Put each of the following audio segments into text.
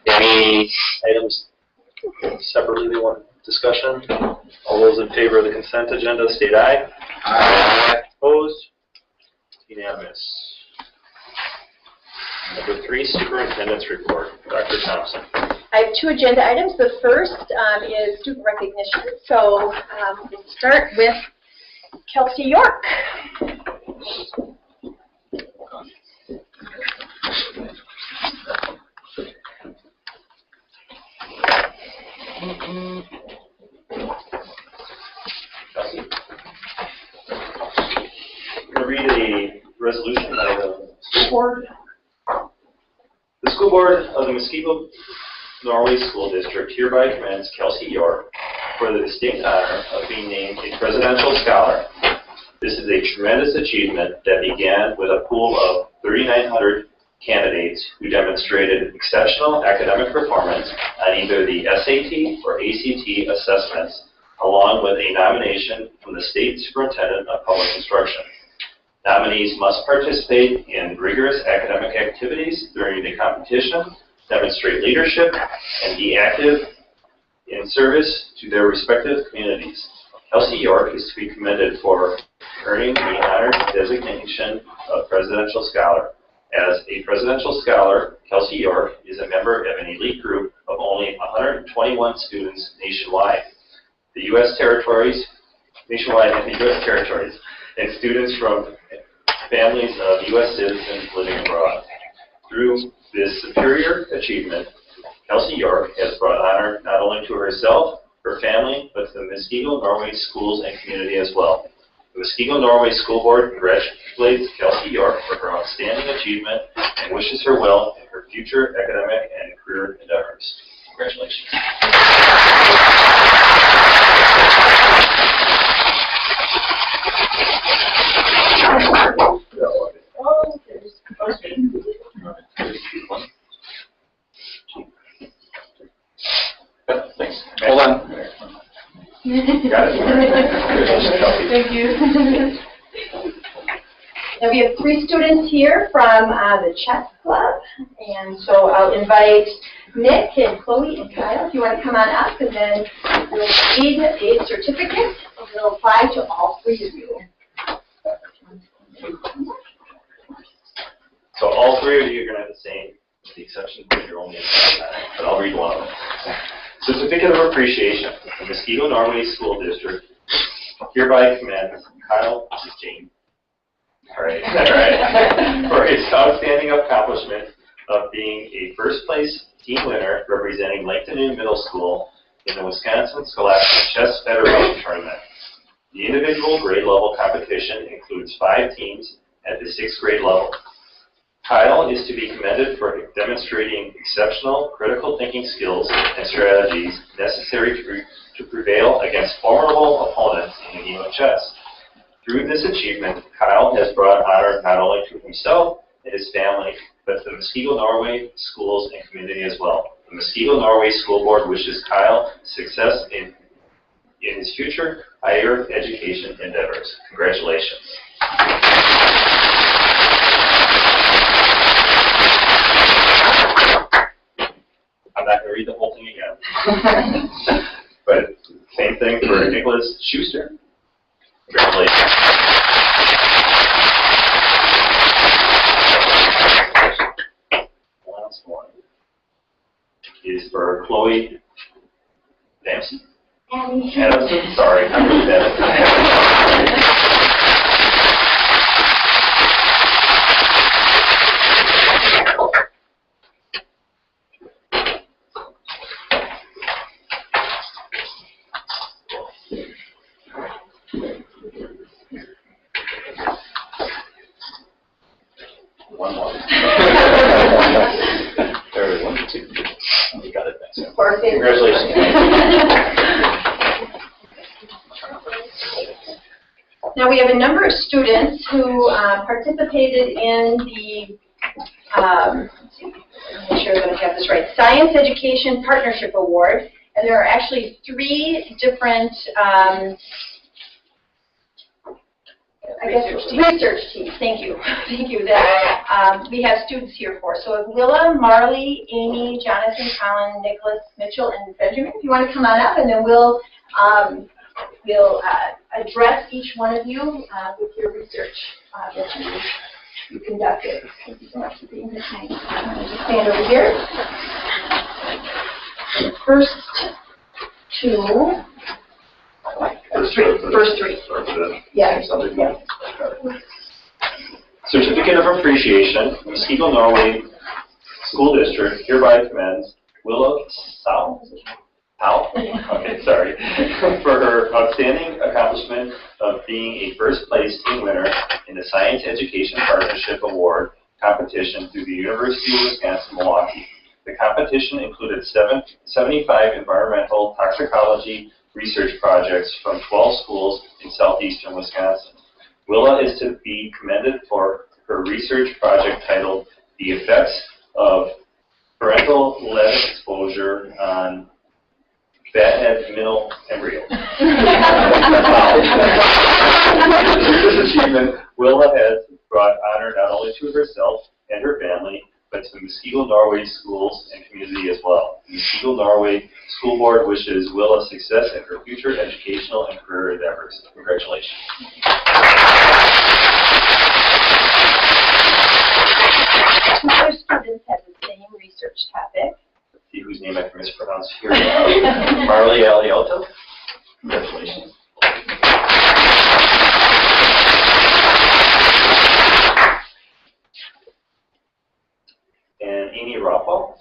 Any items separately they want discussion? All those in favor of the consent agenda state aye. Aye. Opposed? Unanimous. Number 3, Superintendent's Report. Dr. Thompson. I have 2 agenda items. The first is student recognition. So we'll start with Kelsey York. Kelsey. I'm going to read a resolution by the school board. The school board of the Muskego Norway School District hereby commends Kelsey York for the distinct honor of being named a Presidential Scholar. This is a tremendous achievement that began with a pool of 3,900 candidates who demonstrated exceptional academic performance on either the SAT or ACT assessments, along with a nomination from the State Superintendent of Public Instruction. Nominees must participate in rigorous academic activities during the competition, demonstrate leadership, and be active in service to their respective communities. Kelsey York is to be commended for earning the honored designation of Presidential Scholar. As a Presidential Scholar, Kelsey York is a member of an elite group of only 121 students nationwide. The U.S. territories, nationwide and the U.S. territories, and students from families of U.S. citizens living abroad. Through this superior achievement, Kelsey York has brought honor not only to herself, her family, but to the Muskego Norway schools and community as well. The Muskego Norway School Board congratulates Kelsey York for her outstanding achievement and wishes her well in her future academic and career endeavors. Congratulations. Thanks. Hold on. Got it. Thank you. Now we have 3 students here from the chess club, and so I'll invite Nick and Chloe and Kyle if you want to come on up, and then we'll read a certificate that will apply to all 3 of you. So all 3 of you are going to have the same, with the exception of your only but I'll read one of them. Certificate of Appreciation from Muskego Norway School District hereby commends Kyle Jane. All right, for his outstanding accomplishment of being a first-place team winner representing Laketon Middle School in the Wisconsin Scholastic Chess Federation Tournament. The individual grade level competition includes 5 teams at the 6th grade level. Kyle is to be commended for demonstrating exceptional critical thinking skills and strategies necessary to prevail against formidable opponents in the game of chess. Through this achievement, Kyle has brought honor not only to himself and his family, but to the Muskego Norway schools and community as well. The Muskego Norway School Board wishes Kyle success in his future higher education endeavors. Congratulations. I'm not going to read the whole thing again. But same thing for Nicholas Schuster. Congratulations. Last one is for Chloe Dempsey. Adamson. Sorry, I'm really bad at that. One more. There, 1, 2. You got it. Thanks. Congratulations. Now we have a number of students who participated in the, make sure that I have this right, Science Education Partnership Award. And there are actually 3 different, research teams. Thank you. Thank you. That we have students here for. So if Willa, Marley, Amy, Jonathan, Colin, Nicholas, Mitchell, and Benjamin, if you want to come on up, and then we'll address each one of you with your research that you conducted. Thank you so much for being here tonight. Just stand over here. The first 2. First three. Yeah. Certificate of Appreciation, Muskegon, Norway School District hereby commends Willa Sao? Okay, sorry. For her outstanding accomplishment of being a first place team winner in the Science Education Partnership Award competition through the University of Wisconsin-Milwaukee. The competition included 75 environmental toxicology research projects from 12 schools in southeastern Wisconsin. Willa is to be commended for her research project titled The Effects of Parental Lead Exposure on Fathead Middle Embryo. This achievement, Willa has brought honor not only to herself and her family, but to Muskegon, Norway schools and community as well. The Muskegon, Norway School Board wishes Willa success in her future educational and career endeavors. Congratulations. Other students have the same research topic. Let's see whose name I can mispronounce here. Marley Aliotto. Congratulations. And Amy Rothwell.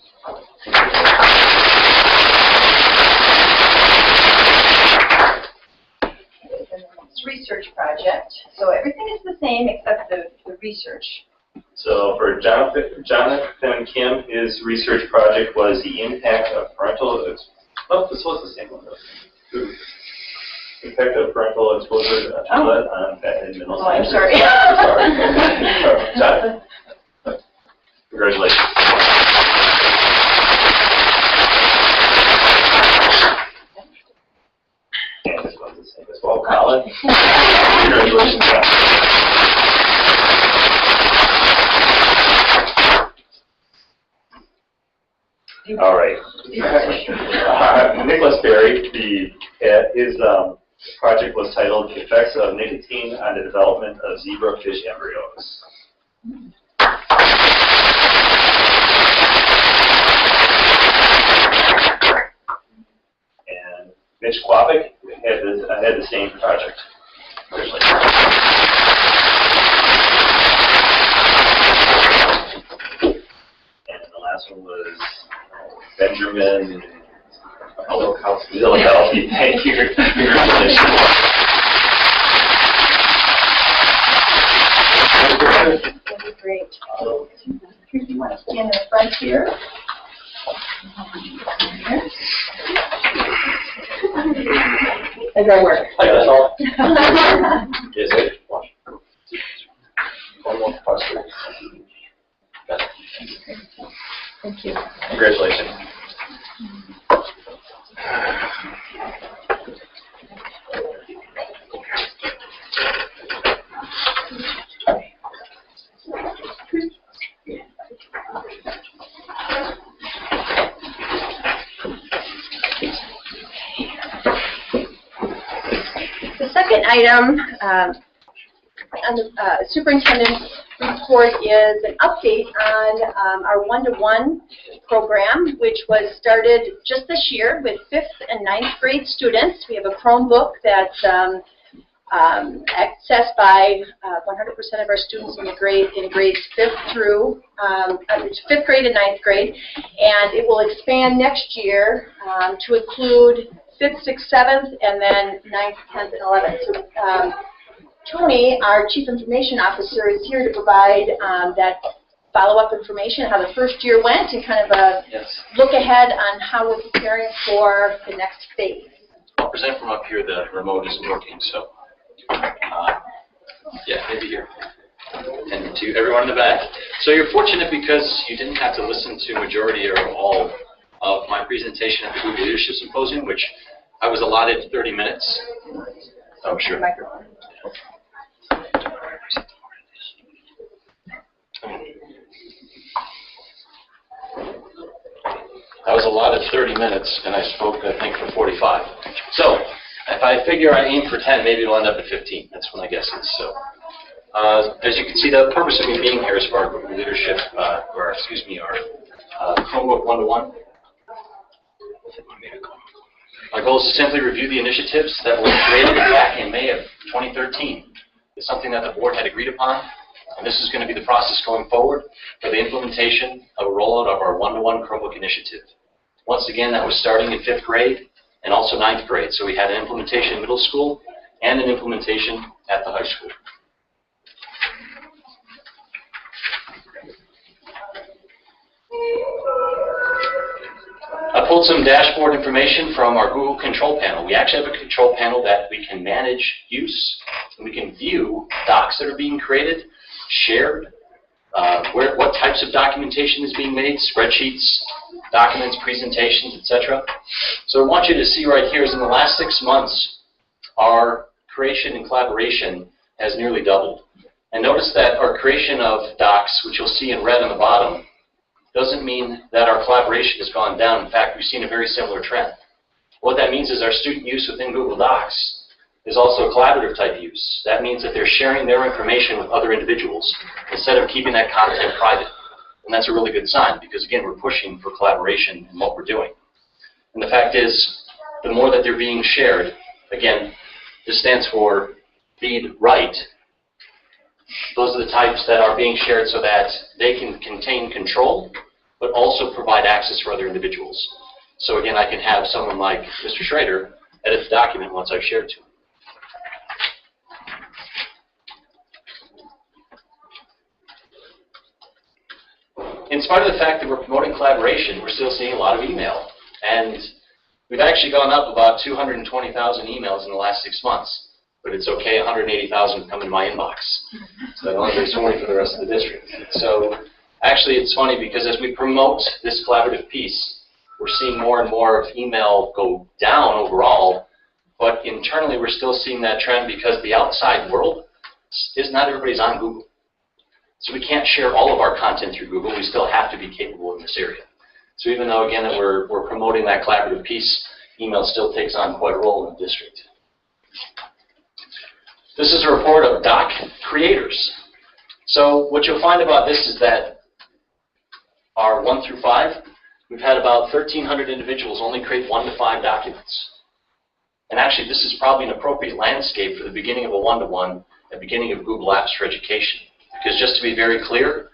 Research project. So everything is the same except the research. So for Jonathan Kim, his research project was the impact of parental. Oh, this was the same one. Impact of parental exposure to lead on fathead middle. Oh, I'm sorry. Sorry. Jonathan. Congratulations. And this one's the same as well. Colin. Congratulations, Colin. All right. Nicholas Berry, his project was titled Effects of Nicotine on the Development of Zebrafish Embryos. And Mitch Quavick had the same project. And the last one was Benjamin Zilakowski. Thank you. Congratulations. Great. You want to stand in the front here? As I work. Hi, that's all. Yes, sir. One more question. Thank you. Congratulations. The second item on the superintendent's report is an update on our one-to-one program, which was started just this year with 5th and 9th grade students. We have a Chromebook that's accessed by 100% of our students in grades 5th through 5th grade and 9th grade, and it will expand next year to include 5th, 6th, 7th, and then 9th, 10th, and 11th. So, Tony, our Chief Information Officer, is here to provide that follow-up information, how the first year went, and kind of a look ahead on how we're preparing for the next phase. I'll present from up here. The remote isn't working, so yeah, maybe here. And to everyone in the back. So you're fortunate because you didn't have to listen to majority or all of my presentation at the Google Leadership Symposium, which I was allotted 30 minutes. Oh, sure. I was allotted 30 minutes, and I spoke, I think, for 45. So if I figure I aim for 10, maybe it'll end up at 15. That's when I guess it's so. As you can see, the purpose of me being here is for our Google Leadership, our Chromebook one-to-one. My goal is to simply review the initiatives that were created back in May of 2013. It's something that the board had agreed upon, and this is going to be the process going forward for the implementation of a rollout of our one-to-one Chromebook initiative. Once again, that was starting in 5th grade and also 9th grade. So we had an implementation in middle school and an implementation at the high school. I pulled some dashboard information from our Google control panel. We actually have a control panel that we can manage use, and we can view docs that are being created, shared, what types of documentation is being made, spreadsheets, documents, presentations, etc. So I want you to see right here is in the last 6 months, our creation and collaboration has nearly doubled. And notice that our creation of docs, which you'll see in red on the bottom, doesn't mean that our collaboration has gone down. In fact, we've seen a very similar trend. What that means is our student use within Google Docs is also a collaborative type use. That means that they're sharing their information with other individuals instead of keeping that content private. And that's a really good sign because, again, we're pushing for collaboration in what we're doing. And the fact is, the more that they're being shared, again, this stands for read, write. Those are the types that are being shared so that they can contain control, but also provide access for other individuals. So again, I can have someone like Mr. Schrader edit the document once I've shared to him. In spite of the fact that we're promoting collaboration, we're still seeing a lot of email. And we've actually gone up about 220,000 emails in the last 6 months. But it's okay, 180,000 come in my inbox. So I don't have to worry for the rest of the district. So actually it's funny because as we promote this collaborative piece, we're seeing more and more of email go down overall, but internally we're still seeing that trend because the outside world is not everybody's on Google. So we can't share all of our content through Google, we still have to be capable in this area. So even though again that we're promoting that collaborative piece, email still takes on quite a role in the district. This is a report of doc creators. So what you'll find about this is that our 1 through 5, we've had about 1,300 individuals only create 1 to 5 documents. And actually this is probably an appropriate landscape for the beginning of a one-to-one, the beginning of Google Apps for Education. Because just to be very clear,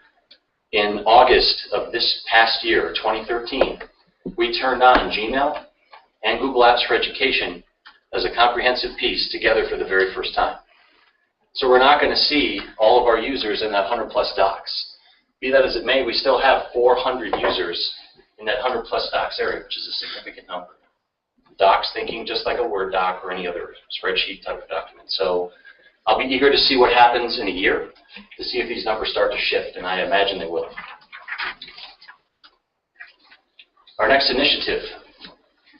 in August of this past year, 2013, we turned on Gmail and Google Apps for Education as a comprehensive piece together for the very first time. So we're not going to see all of our users in that 100+ docs. Be that as it may, we still have 400 users in that 100+ docs area, which is a significant number. Docs thinking just like a Word doc or any other spreadsheet type of document. So I'll be eager to see what happens in a year to see if these numbers start to shift, and I imagine they will. Our next initiative,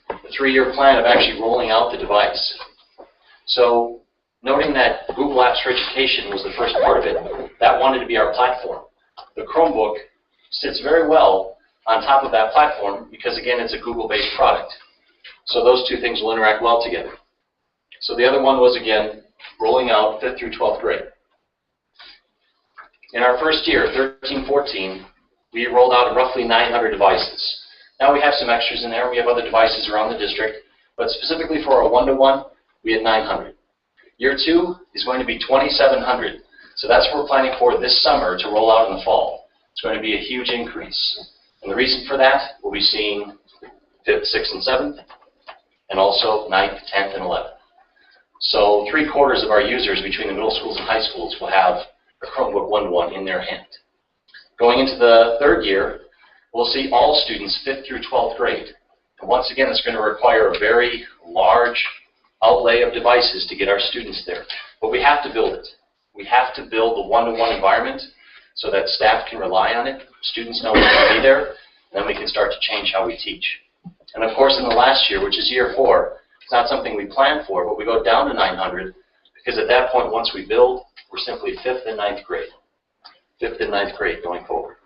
the 3-year plan of actually rolling out the device. So noting that Google Apps for Education was the first part of it, that wanted to be our platform. The Chromebook sits very well on top of that platform because, again, it's a Google-based product. So those two things will interact well together. So the other one was, again, rolling out 5th through 12th grade. In our first year, 13-14, we rolled out roughly 900 devices. Now we have some extras in there. We have other devices around the district. But specifically for our one-to-one, we had 900. Year 2 is going to be 2,700. So that's what we're planning for this summer to roll out in the fall. It's going to be a huge increase. And the reason for that, we'll be seeing 5th, 6th, and 7th, and also 9th, 10th, and 11th. So 3/4 of our users between the middle schools and high schools will have a Chromebook one-to-one in their hand. Going into the third year, we'll see all students 5th through 12th grade. And once again, it's going to require a very large outlay of devices to get our students there. But we have to build it. We have to build the one-to-one environment so that staff can rely on it, students know we're going to be there, and then we can start to change how we teach. And of course, in the last year, which is year 4, it's not something we plan for, but we go down to 900, because at that point, once we build, we're simply 5th and 9th grade. 5th and 9th grade going forward.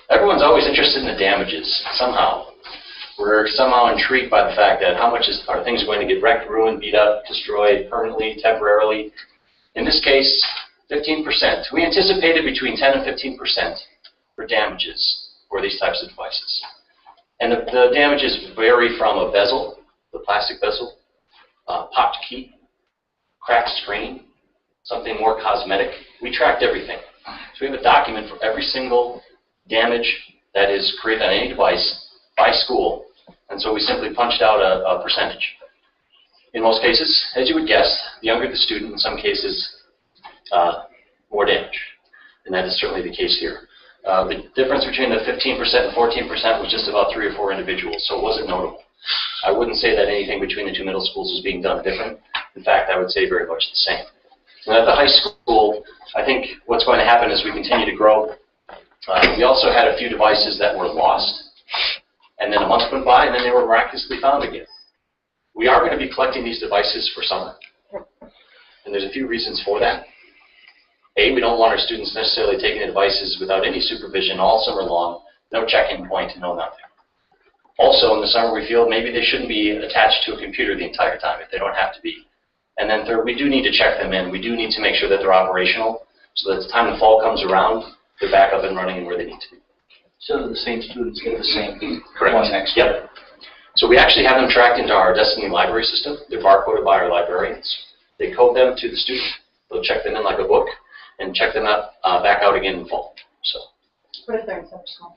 Everyone's always interested in the damages, somehow. We're somehow intrigued by the fact that how much are things going to get wrecked, ruined, beat up, destroyed, permanently, temporarily. In this case, 15%. We anticipated between 10 and 15% for damages for these types of devices. And the damages vary from a bezel, the plastic bezel, popped key, cracked screen, something more cosmetic. We tracked everything. So we have a document for every single damage that is created on any device by school, and so we simply punched out a percentage. In most cases, as you would guess, the younger the student, in some cases, more damage. And that is certainly the case here. The difference between the 15% and 14% was just about 3 or 4 individuals, so it wasn't notable. I wouldn't say that anything between the 2 middle schools is being done different. In fact, I would say very much the same. And at the high school, I think what's going to happen as we continue to grow, we also had a few devices that were lost, and then a month went by, and then they were miraculously found again. We are going to be collecting these devices for summer, and there's a few reasons for that. A, we don't want our students necessarily taking the devices without any supervision all summer long, no check-in point, and no nothing. Also, in the summer, we feel maybe they shouldn't be attached to a computer the entire time if they don't have to be. And then third, we do need to check them in. We do need to make sure that they're operational so that the time the fall comes around, they're back up and running and where they need to be. So that the same students get the same Correct. one next year. Yep. So we actually have them tracked into our Destiny library system. They're barcoded by our librarians. They code them to the student. They'll check them in like a book and check them out, back out again in fall. So. What if they're in summer school?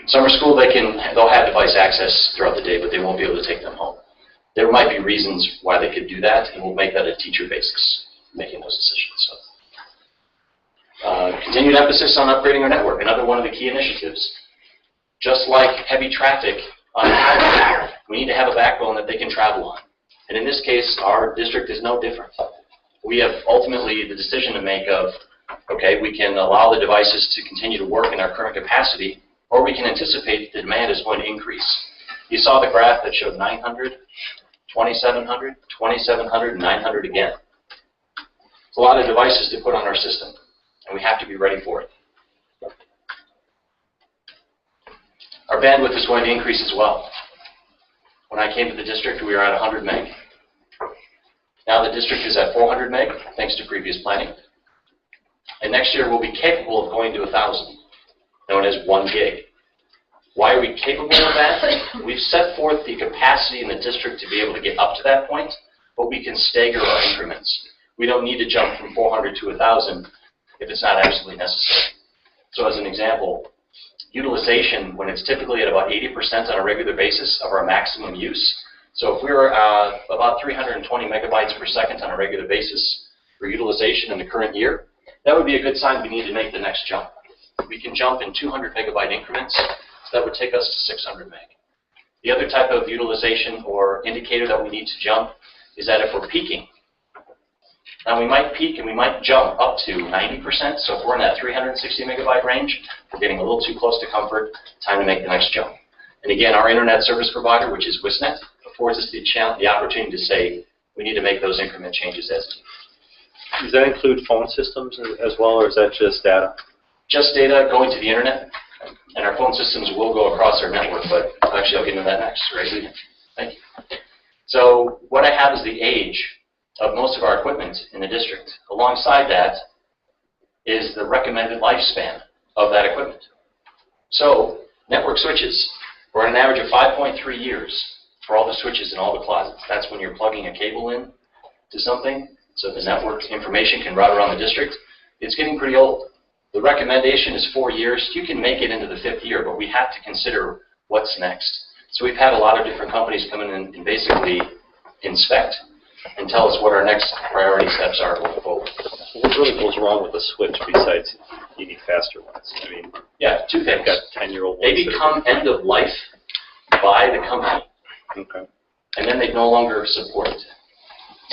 Summer school, they'll have device access throughout the day, but they won't be able to take them home. There might be reasons why they could do that, and we'll make that a teacher basis, making those decisions. So. Continued emphasis on upgrading our network, another one of the key initiatives. Just like heavy traffic on the highway, we need to have a backbone that they can travel on. And in this case, our district is no different. We have ultimately the decision to make of, okay, we can allow the devices to continue to work in our current capacity, or we can anticipate the demand is going to increase. You saw the graph that showed 900, 2,700, 2,700, and 900 again. It's a lot of devices to put on our system, and we have to be ready for it. Our bandwidth is going to increase as well. When I came to the district, we were at 100 meg. Now the district is at 400 meg, thanks to previous planning. And next year we'll be capable of going to 1,000, known as 1 gig. Why are we capable of that? We've set forth the capacity in the district to be able to get up to that point, but we can stagger our increments. We don't need to jump from 400 to 1,000 if it's not absolutely necessary. So as an example, utilization, when it's typically at about 80% on a regular basis of our maximum use. So if we were about 320 megabytes per second on a regular basis for utilization in the current year, that would be a good sign we need to make the next jump. We can jump in 200 megabyte increments. So that would take us to 600 meg. The other type of utilization or indicator that we need to jump is that if we're peaking. Now we might peak and we might jump up to 90%. So if we're in that 360 megabyte range, we're getting a little too close to comfort, time to make the next jump. And again, our internet service provider, which is WISNet, affords us the opportunity to say we need to make those increment changes as needed. Does that include phone systems as well, or is that just data? Just data going to the internet, and our phone systems will go across our network, but actually I'll get into that next, right? Thank you. So what I have is the age of most of our equipment in the district. Alongside that is the recommended lifespan of that equipment. So network switches, we're at an average of 5.3 years for all the switches in all the closets. That's when you're plugging a cable in to something, so the network information can route around the district. It's getting pretty old. The recommendation is 4 years. You can make it into the 5th year, but we have to consider what's next. So we've had a lot of different companies come in and basically inspect and tell us what our next priority steps are going forward. what really goes wrong with the switch besides you need faster ones? I mean, Yeah, two things. you've got 10-year-old ones. They become end of life by the company, Okay. and then they no longer support it.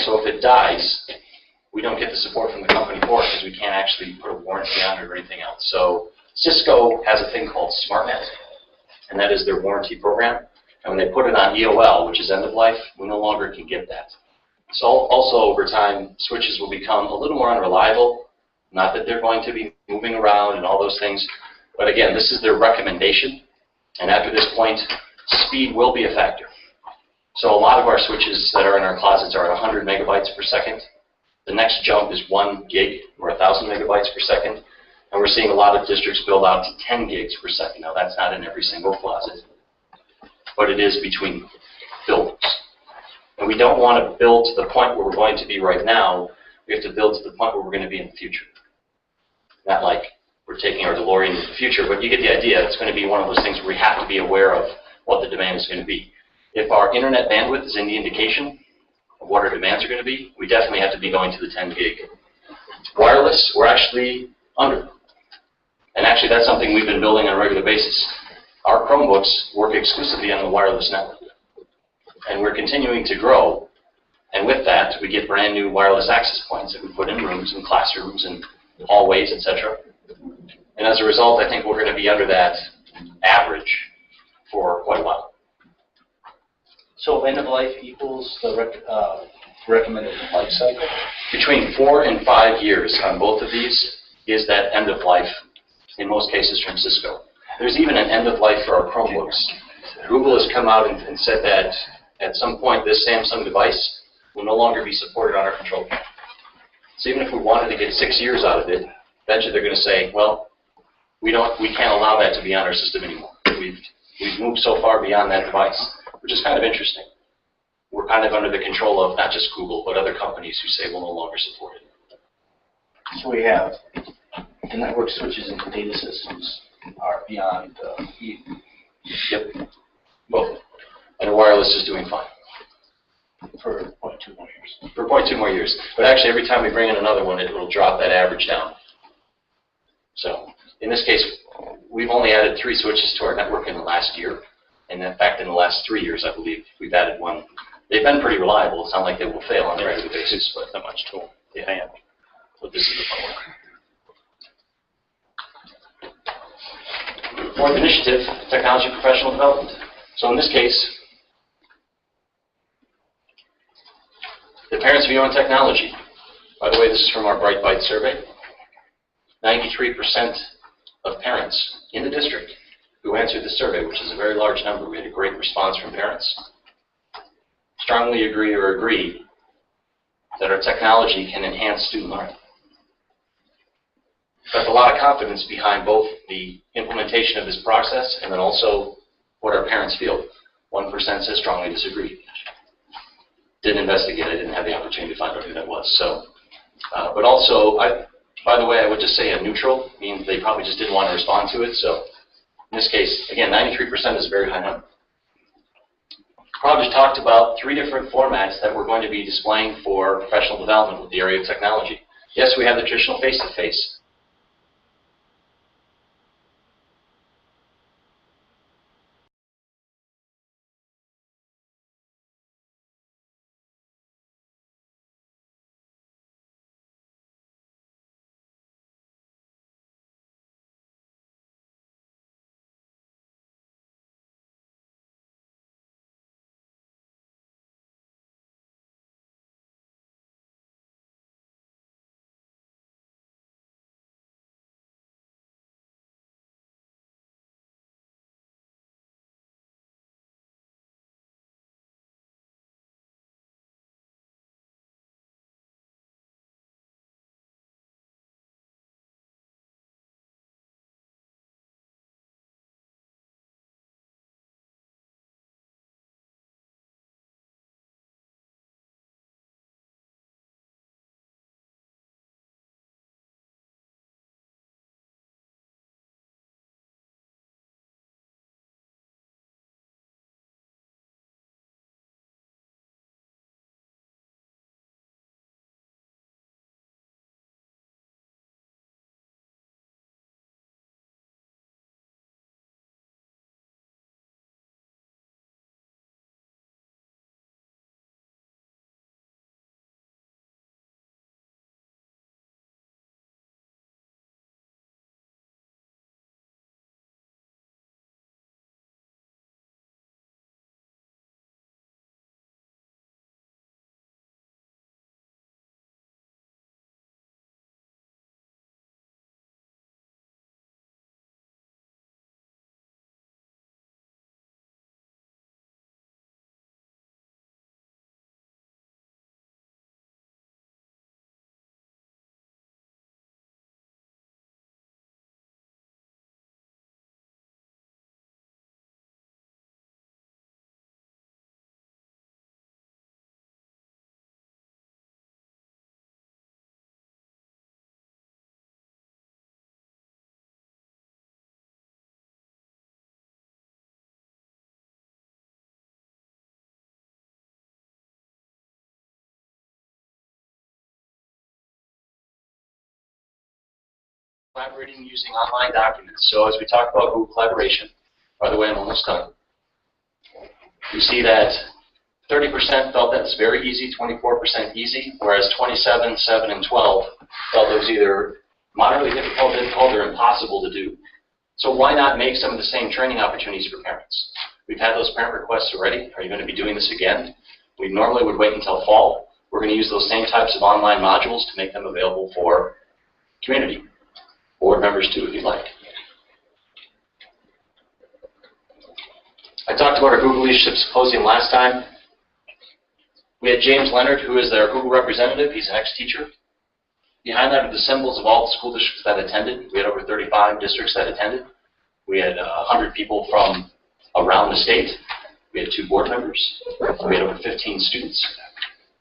So if it dies, we don't get the support from the company for it because we can't actually put a warranty on it or anything else. So Cisco has a thing called SmartNet, and that is their warranty program. And when they put it on EOL, which is end of life, we no longer can get that. So also over time, switches will become a little more unreliable. Not that they're going to be moving around and all those things, but again, this is their recommendation. And after this point, speed will be a factor. So a lot of our switches that are in our closets are at 100 megabytes per second. The next jump is 1 gig or 1,000 megabytes per second. And we're seeing a lot of districts build out to 10 gigs per second. Now that's not in every single closet, but it is between buildings. And we don't want to build to the point where we're going to be right now. We have to build to the point where we're going to be in the future. Not like we're taking our DeLorean into the future, but you get the idea. It's going to be one of those things where we have to be aware of what the demand is going to be. If our internet bandwidth is any indication of what our demands are going to be, we definitely have to be going to the 10 gig. Wireless, we're actually under. And actually, that's something we've been building on a regular basis. Our Chromebooks work exclusively on the wireless network. And we're continuing to grow. And with that, we get brand new wireless access points that we put in rooms and classrooms and hallways, etc. And as a result, I think we're going to be under that average for quite a while. So end of life equals the recommended life cycle? Between 4 and 5 years on both of these is that end of life, in most cases from Cisco. There's even an end of life for our Chromebooks. Google has come out and said that at some point this Samsung device will no longer be supported on our control panel. So even if we wanted to get 6 years out of it, eventually they're going to say, well, we can't allow that to be on our system anymore. We've moved so far beyond that device, which is kind of interesting. We're kind of under the control of not just Google, but other companies who say we'll no longer support it. So we have the network switches and data systems are beyond Yep, both. And wireless is doing fine. for 0.2 more years. For 0.2 more years. But actually, every time we bring in another one, it will drop that average down. So in this case, we've only added 3 switches to our network in the last year. And in fact, in the last 3 years, I believe, we've added 1. They've been pretty reliable. It's not like they will fail on a regular basis, but Not much to them. yeah. But this is the fun one. Fourth initiative, technology professional development. So in this case, the parents' view on technology. By the way, this is from our Bright Byte survey. 93% of parents in the district who answered the survey, which is a very large number, we had a great response from parents, strongly agree that our technology can enhance student learning. That's a lot of confidence behind both the implementation of this process and then also what our parents feel. 1% says strongly disagree. Didn't investigate. I didn't have the opportunity to find out who that was. So, but also, by the way, I would just say a neutral means they probably just didn't want to respond to it. So in this case, again, 93% is a very high number. Project talked about 3 different formats that we're going to be displaying for professional development with the area of technology. Yes, we have the traditional face-to-face. collaborating using online documents. So as we talk about Google Collaboration, by the way, I'm almost done. You see that 30% felt that was very easy, 24% easy, whereas 27, 7, and 12 felt it was either moderately difficult, or impossible to do. So why not make some of the same training opportunities for parents? We've had those parent requests already. Are you going to be doing this again? We normally would wait until fall. We're going to use those same types of online modules to make them available for community. Board members too, if you'd like. I talked about our Google Leadership Symposium last time. We had James Leonard, who is their Google representative. He's an ex-teacher. He highlighted the symbols of all the school districts that attended. We had over 35 districts that attended. We had 100 people from around the state. We had 2 board members. We had over 15 students.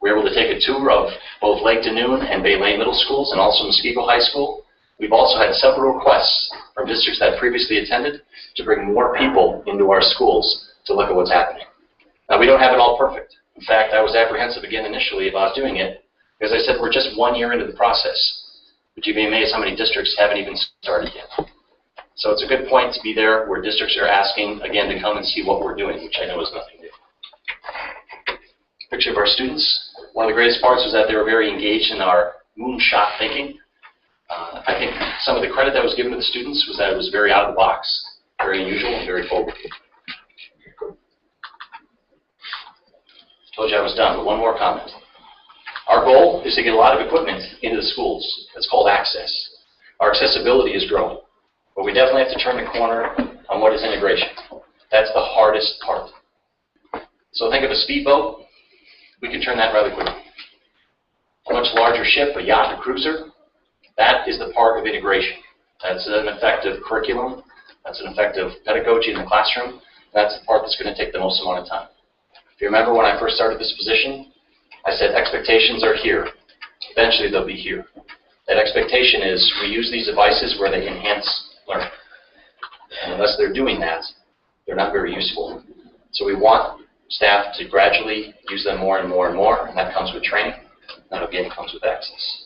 We were able to take a tour of both Lake Danoon and Bay Lane Middle Schools and also Muskego High School. We've also had several requests from districts that previously attended to bring more people into our schools to look at what's happening. Now, we don't have it all perfect. In fact, I was apprehensive again initially about doing it because I said we're just 1 year into the process. But you'd be amazed how many districts haven't even started yet. So it's a good point to be there where districts are asking, again, to come and see what we're doing, which I know is nothing new. Picture of our students. One of the greatest parts was that they were very engaged in our moonshot thinking. I think some of the credit that was given to the students was that it was very out of the box, very unusual, and very forward. Told you I was done, but one more comment. Our goal is to get a lot of equipment into the schools. It's called access. Our accessibility is growing, but we definitely have to turn the corner on what is integration. That's the hardest part. So think of a speedboat. We can turn that rather quickly. A much larger ship, a yacht, a cruiser, that is the part of integration. That's an effective curriculum. That's an effective pedagogy in the classroom. That's the part that's going to take the most amount of time. If you remember when I first started this position, I said expectations are here. Eventually they'll be here. That expectation is we use these devices where they enhance learning. And unless they're doing that, they're not very useful. So we want staff to gradually use them more and more and more, and that comes with training. That again comes with access.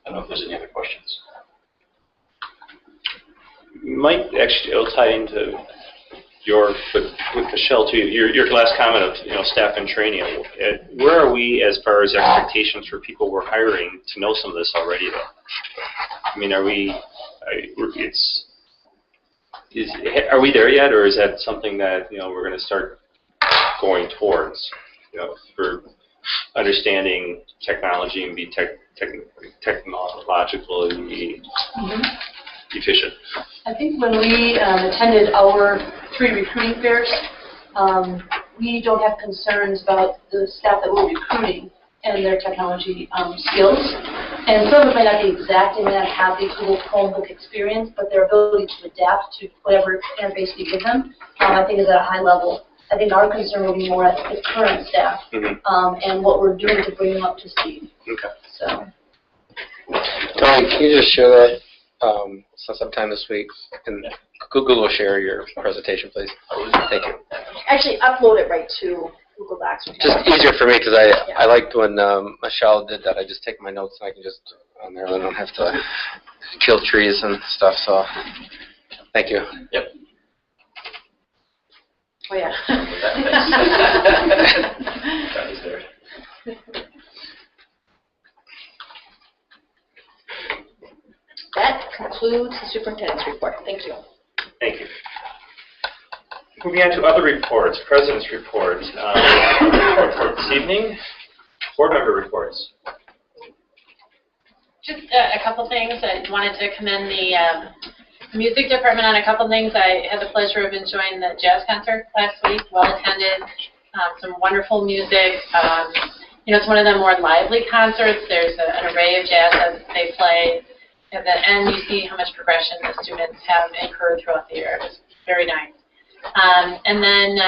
I don't know if there's any other questions. Might actually, it'll tie into with Michelle too, your last comment of staff and training. Where are we as far as expectations for people we're hiring to know some of this already though? I mean, are we there yet, or is that something that we're going to start going towards, for understanding technology and be technologically efficient? I think when we attended our 3 recruiting fairs, we don't have concerns about the staff that we're recruiting and their technology skills. And some of it might not be exact, they may not have the Google Chromebook experience, but their ability to adapt to whatever interface we give them, I think is at a high level. I think our concern will be more at the current staff and what we're doing to bring them up to speed. Okay. So, Tony, can you just share that sometime this week? And Google will share your presentation, please. Thank you. Actually, upload it right to Google Docs. Just easier for me because I liked when Michelle did that. I just take my notes and I can just on there. I don't have to kill trees and stuff. So, thank you. Yep. Oh yeah. That is there. That concludes the superintendent's report. Thank you. Thank you. Moving on to other reports, President's report. Report this evening, board member reports. Just a couple things. I wanted to commend the music department on a couple things. I had the pleasure of enjoying the jazz concert last week, well attended, some wonderful music. It's one of the more lively concerts. There's an array of jazz that they play. At the end, you see how much progression the students have incurred throughout the year. It's very nice. And then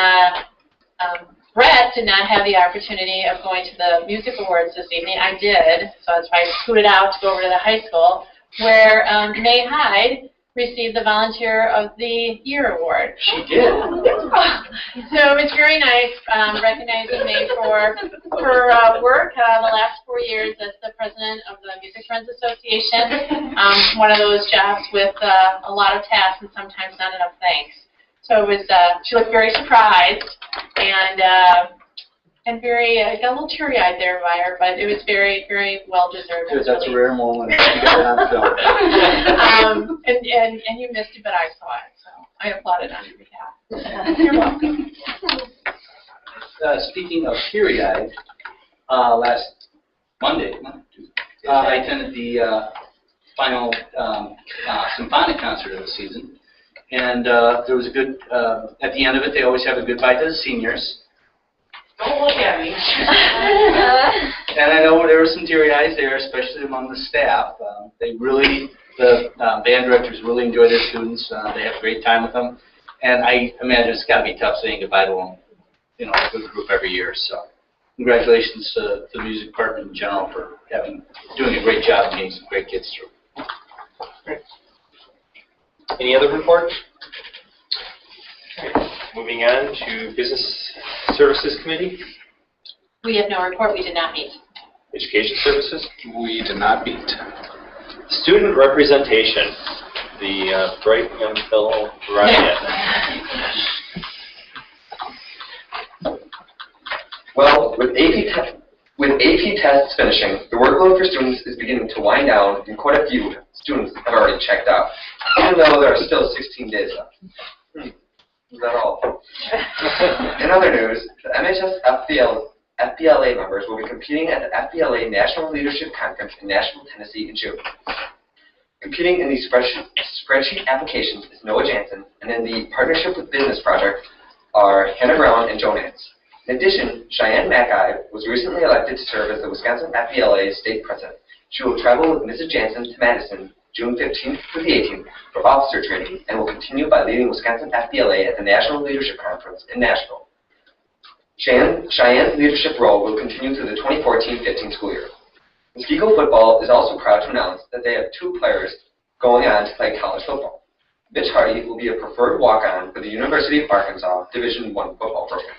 Brett did not have the opportunity of going to the music awards this evening. I did, so that's why I scooted out to go over to the high school, where May Hyde received the Volunteer of the Year award. She did. So it was very nice recognizing me for her work the last 4 years as the president of the Music Friends Association. One of those jobs with a lot of tasks and sometimes not enough thanks. So it was, she looked very surprised and very, got a little teary-eyed there by her, but it was very, very well-deserved. Good, that's a rare moment. You got it on film. And you missed it, but I saw it, so I applauded on your behalf. You're welcome. Speaking of teary-eyed, last Monday, I attended the final symphonic concert of the season, and there was a good, at the end of it, they always have a goodbye to the seniors. Don't look at me. And I know there were some teary eyes there, especially among the staff. They really, the band directors really enjoy their students. They have a great time with them. And I imagine it's got to be tough saying goodbye to them, you know, to the group every year. So congratulations to the music department in general for doing a great job and getting some great kids through. Great. Any other reports? Moving on to Business Services Committee. We have no report. We did not meet. Education Services. We did not meet. Student Representation. The bright young fellow Ryan. Well, with AP tests finishing, the workload for students is beginning to wind down, and quite a few students have already checked out, even though there are still 16 days left. Is that all? In other news, the MHS FBLA members will be competing at the FBLA National Leadership Conference in Nashville, Tennessee in June. Competing in these spreadsheet applications is Noah Jansen, and in the Partnership with Business project are Hannah Brown and Joan Hance. In addition, Cheyenne Mackay was recently elected to serve as the Wisconsin FBLA state president. She will travel with Mrs. Jansen to Madison June 15th through the 18th for officer training, and will continue by leading Wisconsin FBLA at the National Leadership Conference in Nashville. Cheyenne's leadership role will continue through the 2014-15 school year. Muskego football is also proud to announce that they have 2 players going on to play college football. Mitch Hardy will be a preferred walk-on for the University of Arkansas Division I football program.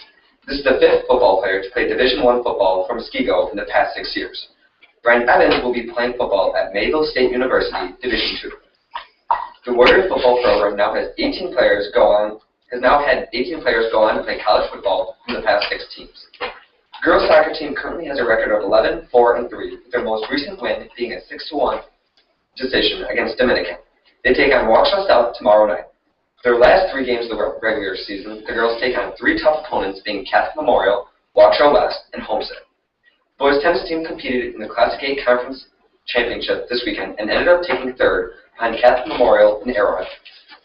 This is the 5th football player to play Division I football for Muskego in the past 6 years. Brian Evans will be playing football at Mayville State University, Division II. The Warrior football program now has 18 players go on to play college football in the past 6 teams. The girls soccer team currently has a record of 11-4-3, with their most recent win being a 6-1 decision against Dominican. They take on Waukesha South tomorrow night. Their last 3 games of the regular season, the girls take on 3 tough opponents being Catholic Memorial, Waukesha West, and Homestead. The boys tennis team competed in the Classic A Conference Championship this weekend and ended up taking 3rd behind Catholic Memorial and Arrowhead.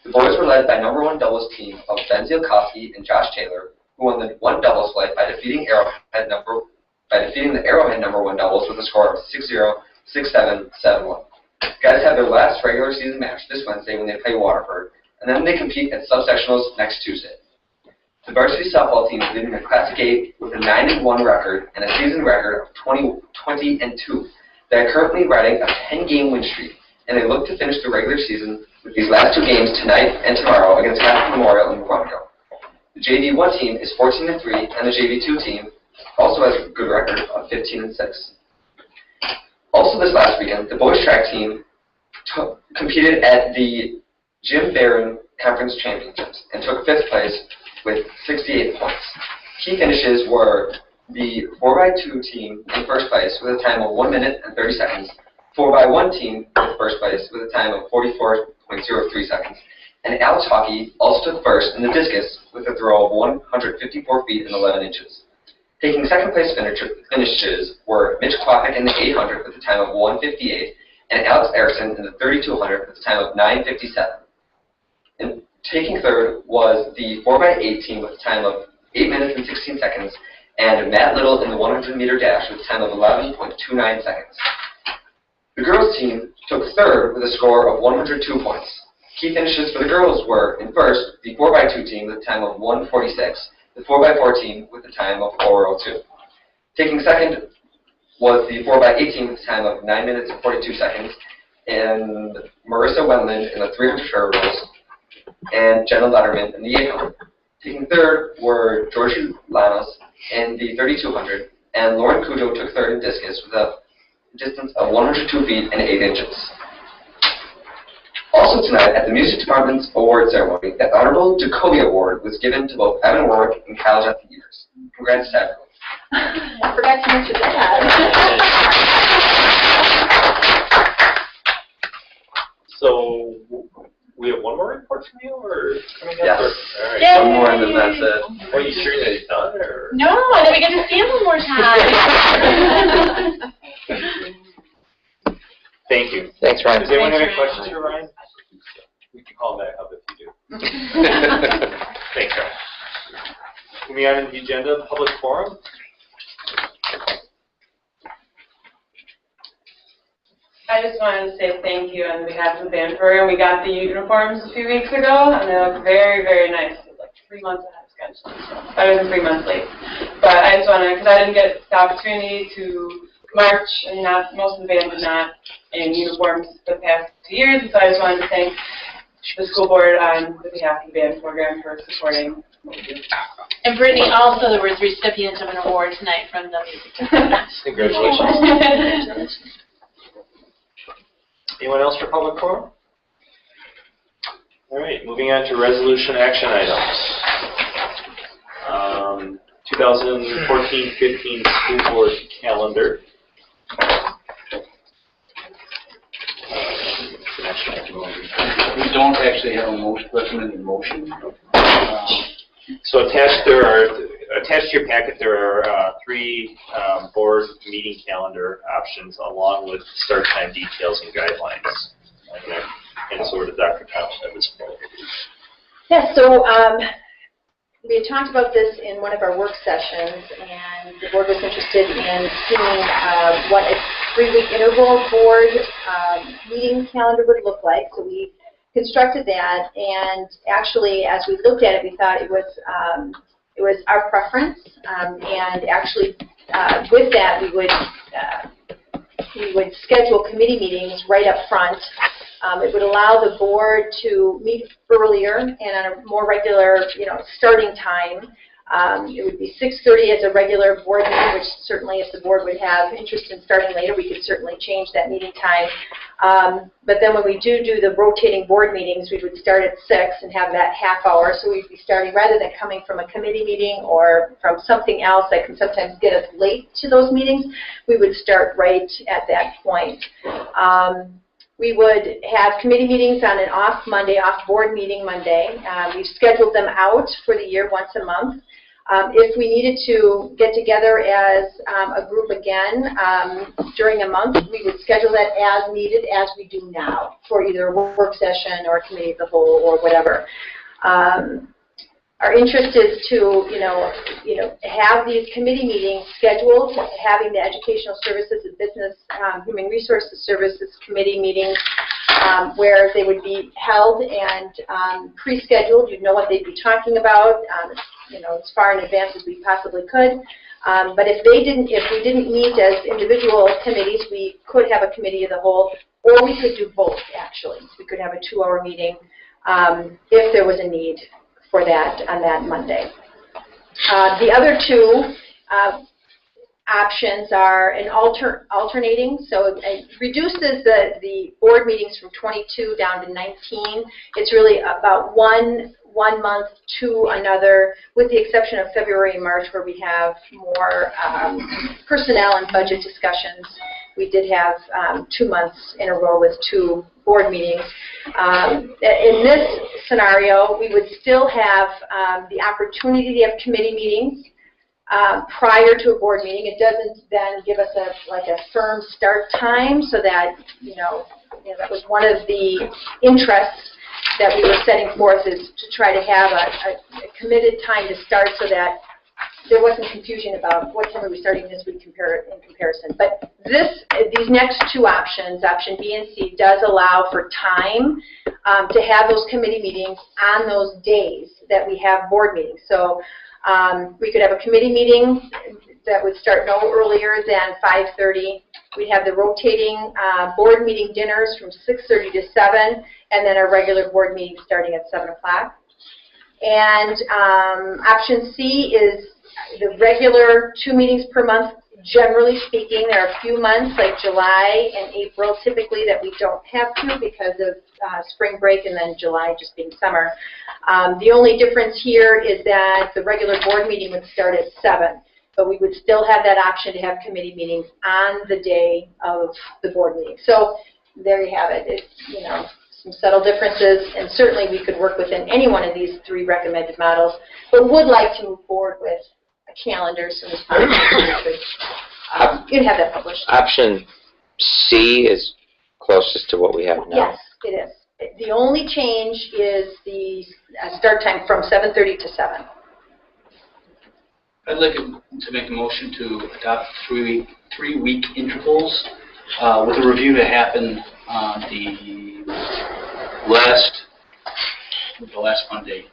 The boys were led by #1 doubles team of Ben Zielkowski and Josh Taylor, who won the 1 doubles fight by defeating the Arrowhead #1 doubles with a score of 6-0, 6-7, 7-1. The guys have their last regular season match this Wednesday when they play Waterford, and then they compete at subsectionals next Tuesday. The varsity softball team is leading the Classic A with a 9-1 record and a season record of 20-2. They are currently riding a 10-game win streak, and they look to finish the regular season with these last 2 games tonight and tomorrow against Catholic Memorial and Quantico. The JV1 team is 14-3, and the JV2 team also has a good record of 15-6. Also this last weekend, the boys track team competed at the Jim Barron Conference Championships and took 5th place with 68 points. Key finishes were the 4x2 team in 1st place with a time of 1 minute and 30 seconds, 4x1 team in 1st place with a time of 44.03 seconds, and Alex Hockey also took 1st in the discus with a throw of 154 feet and 11 inches. Taking 2nd place finishes were Mitch Klopik in the 800 with a time of 1:58, and Alex Erickson in the 3200 with a time of 9:57. And taking 3rd was the 4x8 team with a time of 8 minutes and 16 seconds, and Matt Little in the 100-meter dash with a time of 11.29 seconds. The girls team took 3rd with a score of 102 points. Key finishes for the girls were, in 1st, the 4x2 team with a time of 1:46, the 4x4 team with a time of 4:02. Taking 2nd was the 4x8 team with a time of 9 minutes and 42 seconds, and Marissa Wendland in the 300 hurdles, and Jenna Letterman in the 800. Taking third were Georgie Lanos in the 3200, and Lauren Cujo took third in discus with a distance of 102 feet and 8 inches. Also tonight, at the Music Department's award ceremony, the Honorable Jacoby Award was given to both Evan Warwick and Kyle Jeffers. Congrats to everyone. I forgot to mention that. So, we have one more report from you, or coming up? Yes. Or, all right. Yay! One more and then that's it. Are you sure that he's done, or? No, and then we get to see him one more time. Thank you. Thanks, Ryan. Does anyone have any Thanks, Ryan. questions for Ryan? We can call back up if you do. Thanks, Ryan. Moving on to the agenda, public forum. I just wanted to say thank you on behalf of the band program. We got the uniforms a few weeks ago, and they look very, very nice. It was like 3 months ahead of schedule, so better than 3 months late. But I just wanted, because I didn't get the opportunity to march, and most of the band did not, in uniforms the past 2 years, and so I just wanted to thank the school board on behalf of the band program for supporting what we do. And Brittany also was recipient of an award tonight from the music department. Congratulations. Anyone else for public forum? All right, moving on to resolution action items. 2014-15 school board calendar. We don't actually have a recommended motion. So attached to your packet, there are 3 board meeting calendar options along with start time details and guidelines. And so to Dr. Thompson at this point. Yeah, so we had talked about this in one of our work sessions, and the board was interested in seeing what a 3-week interval board meeting calendar would look like. So we constructed that, and actually, as we looked at it, we thought it was our preference, and actually, with that, we would schedule committee meetings right up front. It would allow the board to meet earlier and on a more regular, starting time. It would be 6:30 as a regular board meeting, which certainly if the board would have interest in starting later, we could certainly change that meeting time. But then when we do the rotating board meetings, we would start at 6 and have that half hour. So we'd be starting, rather than coming from a committee meeting or from something else that can sometimes get us late to those meetings, we would start right at that point. We would have committee meetings on an off Monday, off board meeting Monday. We've scheduled them out for the year once a month. If we needed to get together as a group again during a month, we would schedule that as needed, as we do now, for either a work session or a committee of the whole or whatever. Our interest is to, have these committee meetings scheduled, having the Educational Services and Business Human Resources Services Committee meetings where they would be held and pre-scheduled. You'd know what they'd be talking about, as far in advance as we possibly could. But if we didn't meet as individual committees, we could have a committee of the whole, or we could do both, actually. We could have a 2-hour meeting if there was a need for that on that Monday. The other 2 options are an alternating, so it reduces the board meetings from 22 down to 19. It's really about one month to another, with the exception of February and March, where we have more personnel and budget discussions. We did have 2 months in a row with 2 board meetings. In this scenario, we would still have the opportunity to have committee meetings prior to a board meeting. It doesn't then give us a firm start time, so that that was one of the interests that we were setting forth, is to try to have a committed time to start, so that there wasn't confusion about what time are we starting this week in comparison. But these next 2 options, option B and C, does allow for time to have those committee meetings on those days that we have board meetings. So we could have a committee meeting that would start no earlier than 5:30. We have the rotating board meeting dinners from 6:30 to 7, and then our regular board meeting starting at 7 o'clock. And option C is the regular 2 meetings per month. Generally speaking, there are a few months like July and April typically that we don't have to because of spring break, and then July just being summer. The only difference here is that the regular board meeting would start at 7, but we would still have that option to have committee meetings on the day of the board meeting. So there you have it. It's, you know, some subtle differences, and certainly we could work within any one of these 3 recommended models, but would like to move forward with a calendar as soon as possible. You'd have that published. Option C is closest to what we have now. Yes, it is. The only change is the start time from 7:30 to 7. I'd like to make a motion to adopt 3-week intervals with a review to happen on the last Monday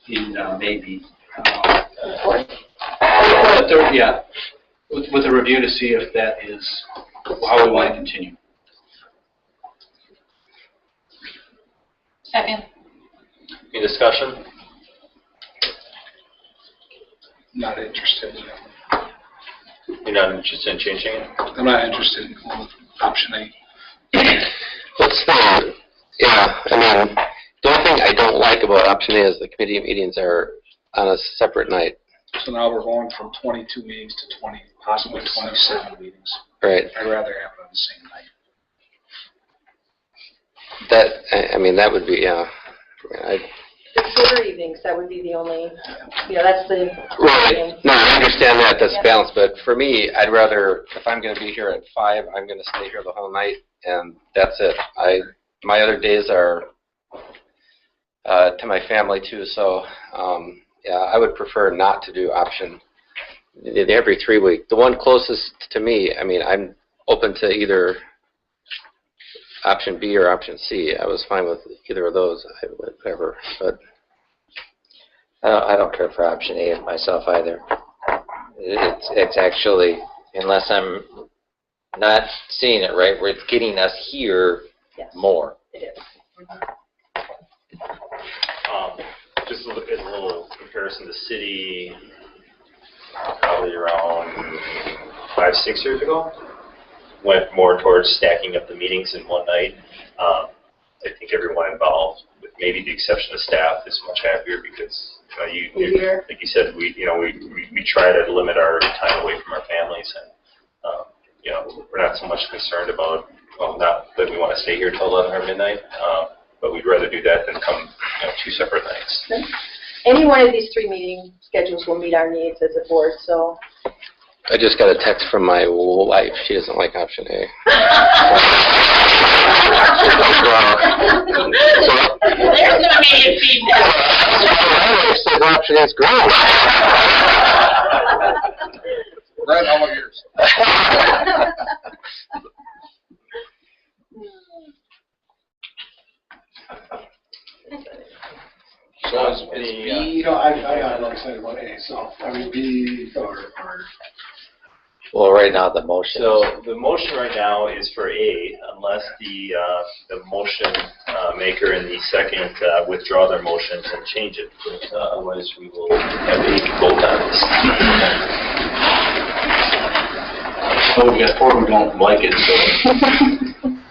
in maybe. Yeah, with a review to see if that is how we want to continue. Second. Any discussion? Not interested. You're not interested in changing it? I'm not interested in option A. Let's yeah, I mean, the only thing I don't like about option A is the committee meetings are on a separate night. So now we're going from 22 meetings to 20, possibly 27 meetings. Right. I'd rather have it on the same night. That, I mean, that would be, yeah. The shorter evenings, that would be the only, you know, that's the... Right. No, I understand that, that's balanced, but for me, I'd rather, if I'm going to be here at 5, I'm going to stay here the whole night, and that's it. My other days are to my family, too, so, yeah, I would prefer not to do option every 3 week. The one closest to me, I mean, I'm open to either option B or option C. I was fine with either of those, whatever. But I don't care for option A myself either. It's actually, unless I'm not seeing it right, where it's getting us here more. It is. Just as a little comparison, the city, probably around 5-6 years ago, went more towards stacking up the meetings in one night. I think everyone involved, with maybe the exception of staff, is much happier because like you said, we try to limit our time away from our families, and we're not so much concerned about, well, not that we want to stay here till 11 or midnight, but we'd rather do that than come 2 separate nights. Okay. Any one of these 3 meeting schedules will meet our needs as a board, so. I just got a text from my wife. She doesn't like option A. There's no immediate feedback. My wife says option A is great. Right, all of yours. So, any, B, I got really excited about A, so I mean B or Well, right now the motion. So the motion right now is for A, unless the motion maker and the second withdraw their motions and change it. Otherwise, we will have a vote on this. Well, we got 4 who don't like it, so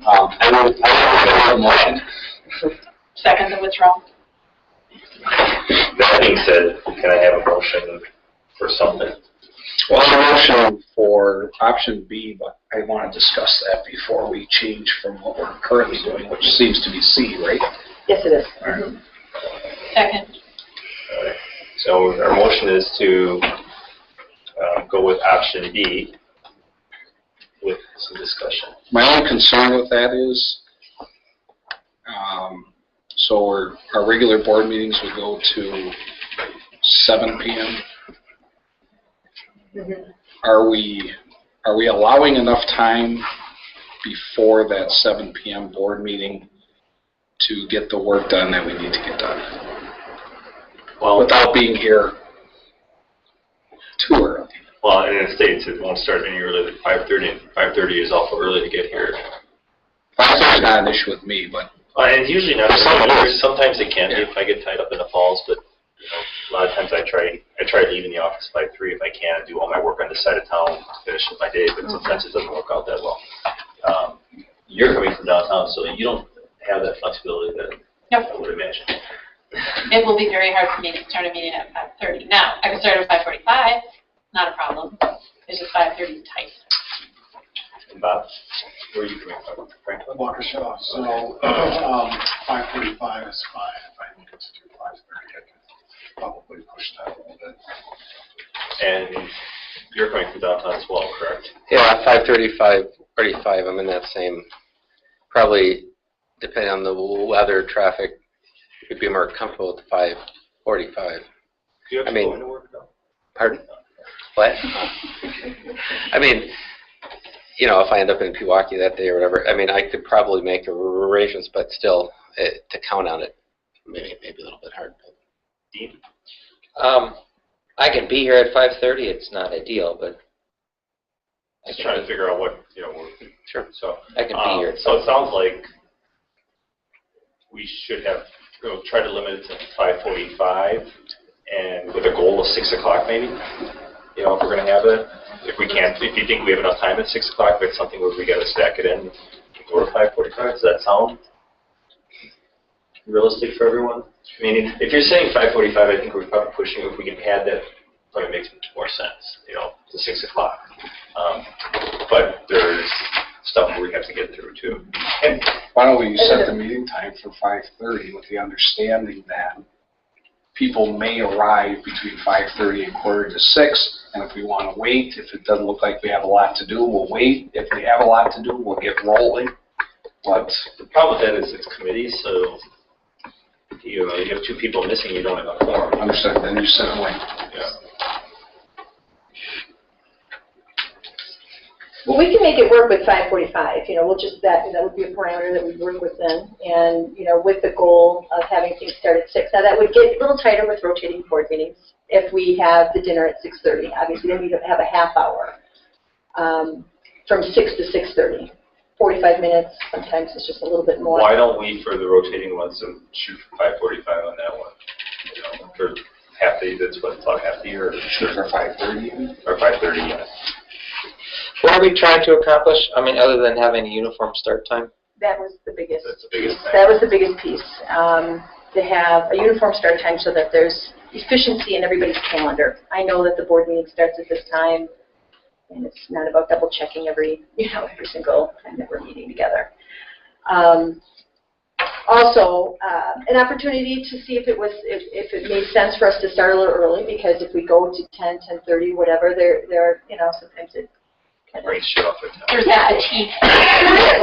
I will withdraw the motion. Second the withdrawal. That being said, can I have a motion for something? well, a motion for option B, but I want to discuss that before we change from what we're currently doing, which seems to be C, right? Yes, it is. All right. Second. All right. So our motion is to go with option B with some discussion. My only concern with that is, so our regular board meetings would go to 7 p.m. Mm-hmm. Are we allowing enough time before that 7 p.m. board meeting to get the work done that we need to get done? Well, without being here too early. Well, and in the States, it won't start any earlier than 5:30, and 5:30 is awful early to get here. That's not an issue with me, but And usually not. Sometimes it can be if I get tied up in the falls, but you know, a lot of times I try leaving the office by 3 if I can and do all my work on this side of town to finish my day, but sometimes it doesn't work out that well. You're coming from downtown, so you don't have that flexibility that I would imagine. It will be very hard for me to start a meeting at 5:30. Now, I can start at 5:45, not a problem. It's just 5:30 tight. And Bob, where are you coming from? Franklin? Waukesha, so 5:45 is fine. If I need to do 5:30, I can probably push that a little bit. And you're coming from downtown as well, correct? Yeah, 5:30, 5:45, I'm in that same, probably depending on the weather, traffic, would be more comfortable with 5:45. Do you have to go into work though? Pardon? What? I mean, you know, if I end up in Pewaukee that day or whatever, I mean, I could probably make arrangements, but still, to count on it, maybe a little bit hard. Dean? I can be here at 5:30. It's not ideal, but Just trying to figure out what, you know, Sure. So I can be here. So it sounds like we should have, try to limit it to 5:45 and with a goal of 6 o'clock maybe, you know, if we're going to have it. If we can't, if you think we have enough time at 6 o'clock, but it's something where we got to stack it in, go to 5:45. Does that sound realistic for everyone? I mean, if you're saying 5:45, I think we're probably pushing. If we can add that, probably makes more sense, you know, to 6 o'clock. But there's stuff we have to get through too. and why don't we set the meeting time for 5:30 with the understanding that people may arrive between 5:30 and 5:45, and if we want to wait, if it doesn't look like we have a lot to do, we'll wait. If we have a lot to do, we'll get rolling. But the problem with that is it's committees, so you know, you have 2 people missing, you don't have a quorum. understood, then you set away. Yeah. Well, we can make it work with 5:45. You know, we'll just, that would be a parameter that we work within. And, you know, with the goal of having things start at 6. Now, that would get a little tighter with rotating board meetings if we have the dinner at 6:30. Obviously, then we'd have a half hour from 6 to 6:30. 45 minutes, sometimes it's just a little bit more. Why don't we, for the rotating ones, shoot for 5:45 on that one? You know, for half the, that's what, about half the year? Or Shoot for 5:30 even? Or 5:30, yeah. What are we trying to accomplish? I mean, other than having a uniform start time? That was the biggest. That's the biggest thing. That was the biggest piece. To have a uniform start time so that there's efficiency in everybody's calendar. I know that the board meeting starts at this time, and it's not about double checking every single time that we're meeting together. Also, an opportunity to see if it made sense for us to start a little early, because if we go to 10, 10:30, whatever, there you know, sometimes it kind of Breaks shit off at There's that fatigue.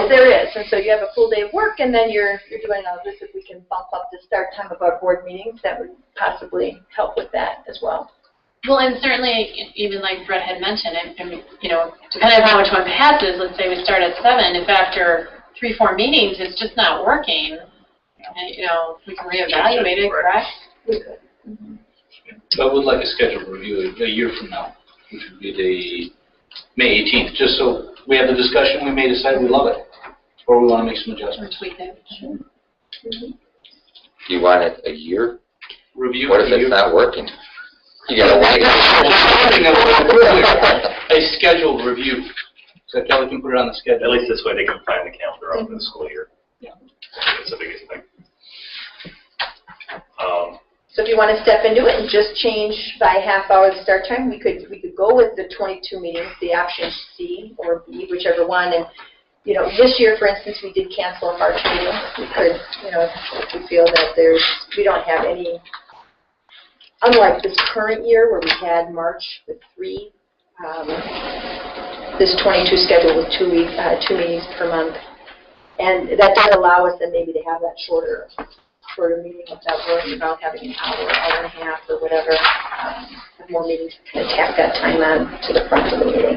there is, and so you have a full day of work, and then you're doing all this. If we can bump up the start time of our board meetings, that would possibly help with that as well. Well, and certainly, even like Brett had mentioned, and you know, depending on how much one passes, let's say we start at 7, if after 3-4 meetings it's just not working, you know, we can reevaluate it, correct? We could. I would like a scheduled review a year from now, which would be the May 18th, just so we have the discussion, we may decide we love it, or we want to make some Or adjustments. tweak it. You want it a year? Review. What if it's not working? You gotta wait. A scheduled review, so Kelly can put it on the schedule. At least this way they can find the calendar out for the school year. Yeah. That's the biggest thing. So if you want to step into it and just change by half hour the start time, we could go with the 22 meetings, the option C or B, whichever one. And you know, this year, for instance, we did cancel a March meeting. We could, you know, if we feel that we don't have any. Unlike this current year where we had March with 3, this 22 schedule with 2 meetings per month, and that does allow us then maybe to have that shorter meeting without worrying about having an hour and a half, or whatever. Have more meetings to tack that time on to the front of the meeting.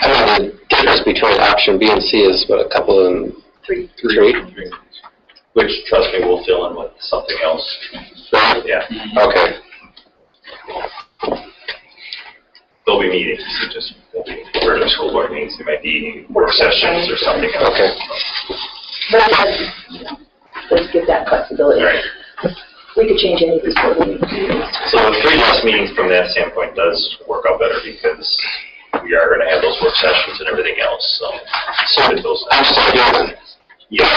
I mean, the difference between option B and C is what, a couple of 3. 3? Which, trust me, we'll fill in with something else. Right? Yeah. Okay. There'll be meetings, it just won't be regular school board meetings, there might be work sessions or something else. Okay. But let's give that flexibility. Right. We could change any of these board meetings. So 3 less meetings from that standpoint does work out better because we are going to have those work sessions and everything else, so. So, those I'm still doing. Yeah.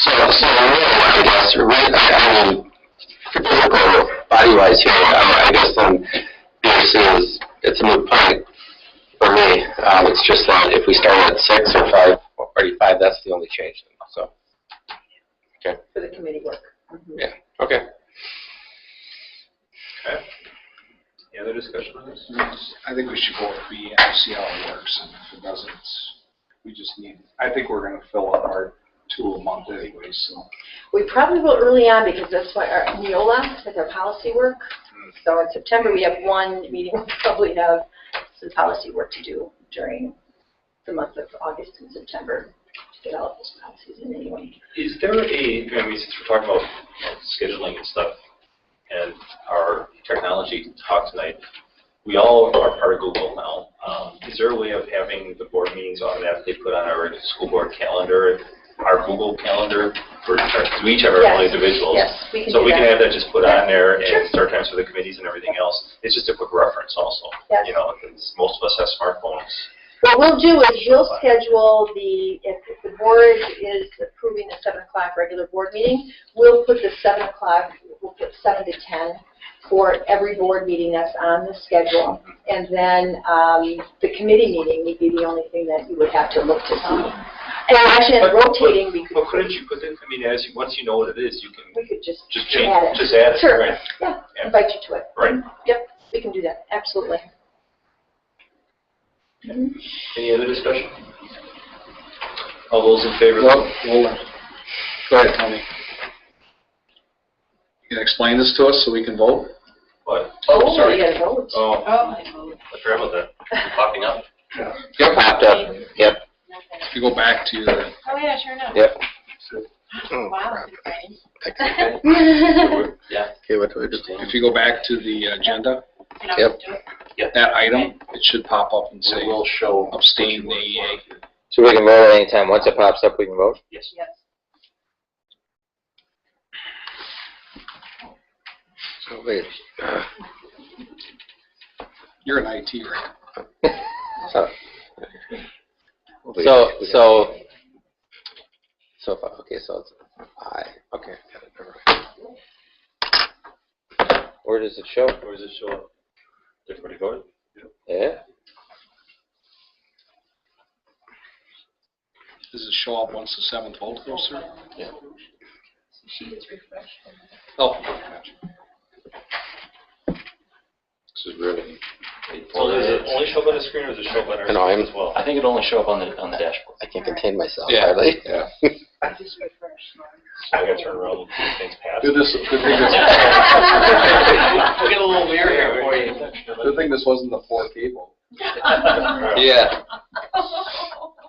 So, I guess, right, I mean, body-wise here, I guess then this is, it's a moot point for me. It's just that if we start at 6 or 5:45, that's the only change. So, okay. For the committee work. Mm-hmm. Yeah. Okay. Okay. Any other discussion on this? I think we should go with B and see how it works, and if it doesn't, we just need, I think we're gonna fill up our 2 a month anyway, so. We probably will early on because that's what our Neola is our policy work. So in September we have 1 meeting. We'll probably have some policy work to do during the month of August and September to get all of those policies in anyway. Is there since we're talking about scheduling and stuff and our technology talk tonight, we all are part of Google now. Is there a way of having the board meetings automatically put on our school board calendar, our Google calendar, we each have our own individuals? Yes, we can so do we that. can have that just put on there and Sure. start times for the committees and everything else. It's just a quick reference also. Yes. You know, because most of us have smartphones. What we'll do is you'll schedule if the board is approving the 7 o'clock regular board meeting, we'll put the 7 o'clock, we'll put 7 to 10 for every board meeting that's on the schedule. And then the committee meeting would be the only thing that you would have to look to see. And actually, in rotating, we could. But couldn't you put it, once you know what it is, you can We could just change, add it. just add it. Sure. Right. Yeah, Yeah. invite you to it. Right. Yep, we can do that, absolutely. Any other discussion? All those in favor? Well, go ahead, Tony. You can explain this to us so we can vote? What? Oh, sorry. you gotta vote. Oh, Oh, I forgot about that. Popping up. Yep. Popped up. Yep. If you go back to your, oh yeah, sure enough. Yep. Wow, exciting. Yeah. Okay, what do we do? if you go back to the agenda, You know, Yep. do it. that item, it should pop up and say It will show. abstain the EA. So we can vote at any time. Once it pops up, we can vote? Yes. Yes. So wait. You're an IT, right? So, okay, so it's I. Okay, got it. Never mind. Where does it show? Where does it show up? Everybody voted? Yeah. Does it show up once the 7th vote goes through? Yeah. She gets refreshed. Oh, gotcha. This is really. So does it only show up on the screen or does it show up on our No, I'm- screen as well? I think it'll only show up on the dashboard. I can't contain myself. Yeah. Hardly. Yeah. I just refreshed. So I gotta turn around and see if things pass. Good thing We'll get a little mirror here for you. good thing this wasn't the 4 cable. Yeah.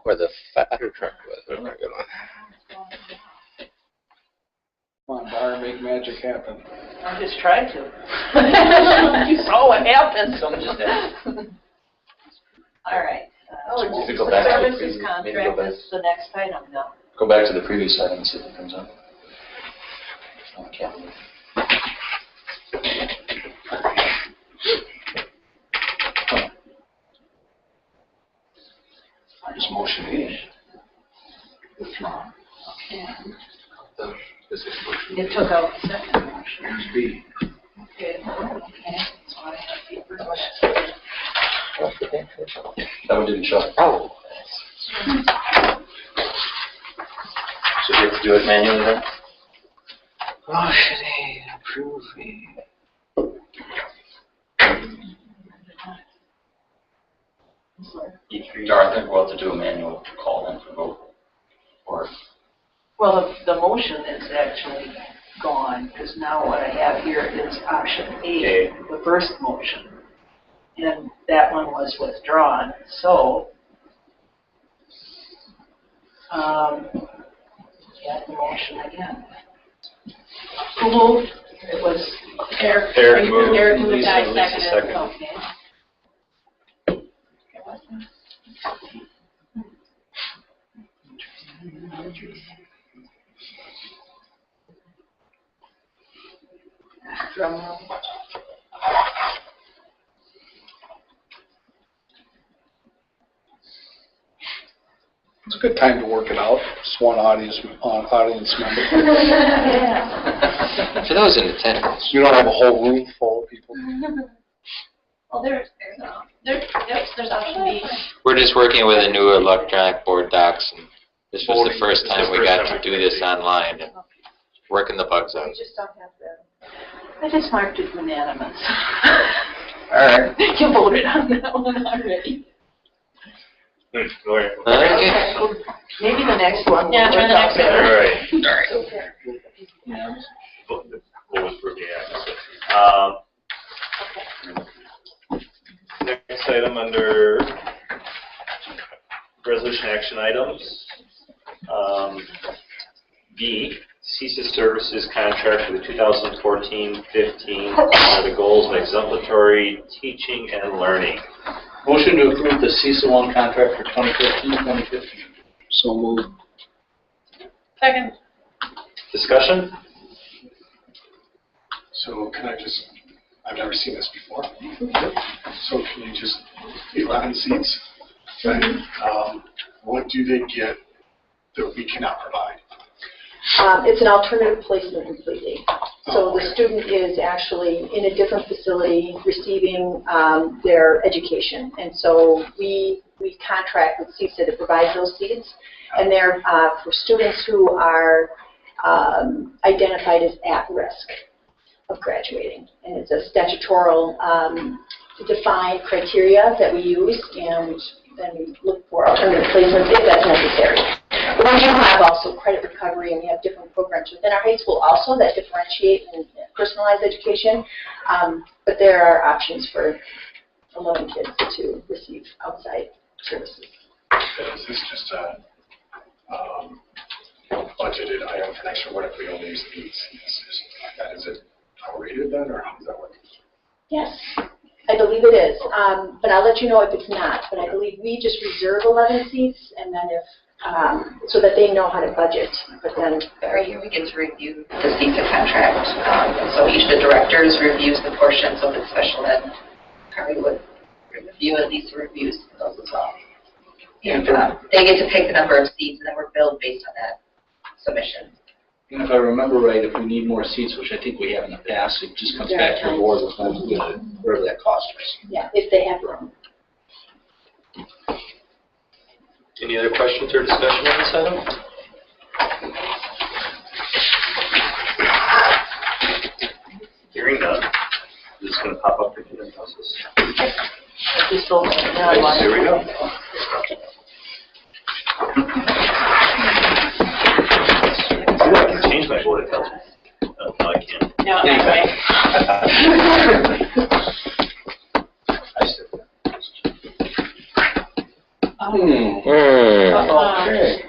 Where the fire truck was. That's not a good one. Come on, Bar, make magic happen. I just tried to. You saw what happened. Someone just asked. All right. Oh, If you go back to the Services previous- maybe go contract back. is the next item now. Go back to the previous item and see if it comes up. Okay. Just motion A. It took out the second motion. Here's B. Okay. So I have the first. That one didn't show. Oh. So you have to do it manually then? Motion A, approving. I think we'll have to do a manual call then for vote. Or, Well, the motion is actually gone, because now what I have here is option A, the first motion. And that one was withdrawn, so, add the motion again. Who moved? It was Eric moved. Eric moved, Lisa- I Lisa seconded. seconded. Drum roll. It's a good time to work it out. Just one audience member. For those in attendance, You don't have a whole room full of people. Oh, there's option B. we're just working with a new electronic board docs, and this was the first This is time the we first got time to we do this online and working the bugs out. We just don't have the. I just marked it unanimous. Alright. You voted on that one already. Go ahead. Okay. Maybe the next one. Yeah, try the next one. All right. Unanimous? We'll approve, yeah. Next item under resolution action items. B, ceases services contract for the 2014-15 under the goals of exemplary teaching and learning. Motion to approve the CISA 1 contract for 2014-2015. So moved. Second. Discussion? So can I just, I've never seen this before. So can you just, 11 seats, right? What do they get that we cannot provide? It's an alternative placement completely. So the student is actually in a different facility receiving their education. And so we contract with CISA to provide those seats. And they're for students who are identified as at risk of graduating. And it's a statutory defined criteria that we use, and then we look for alternative placements if that's necessary. But we do have also credit recovery, and we have different programs within our high school also that differentiate and personalize education. But there are options for allowing kids to receive outside services. Is this just a budgeted item for next year? What if we don't use these seats or something like that? Is it prorated then, or how does that work? Yes, I believe it is. But I'll let you know if it's not. But I believe we just reserve 11 seats, and then if so that they know how to budget. But then Every year we get to review the CISA contract. And so each of the directors reviews the portions of the special ed. Harry would review at least reviews for those as well. And they get to pick the number of seats, and then we're billed based on that submission. And if I remember right, if we need more seats, which I think we have in the past, it just comes back to the board with whatever that cost is. yeah, if they have room. Any other questions or discussion on this item? Hearing none. This is going to pop up for the process. Here we go. See, I can change my vote, it tells me. Oh, no, I can't. No, that's right. I said that. Okay.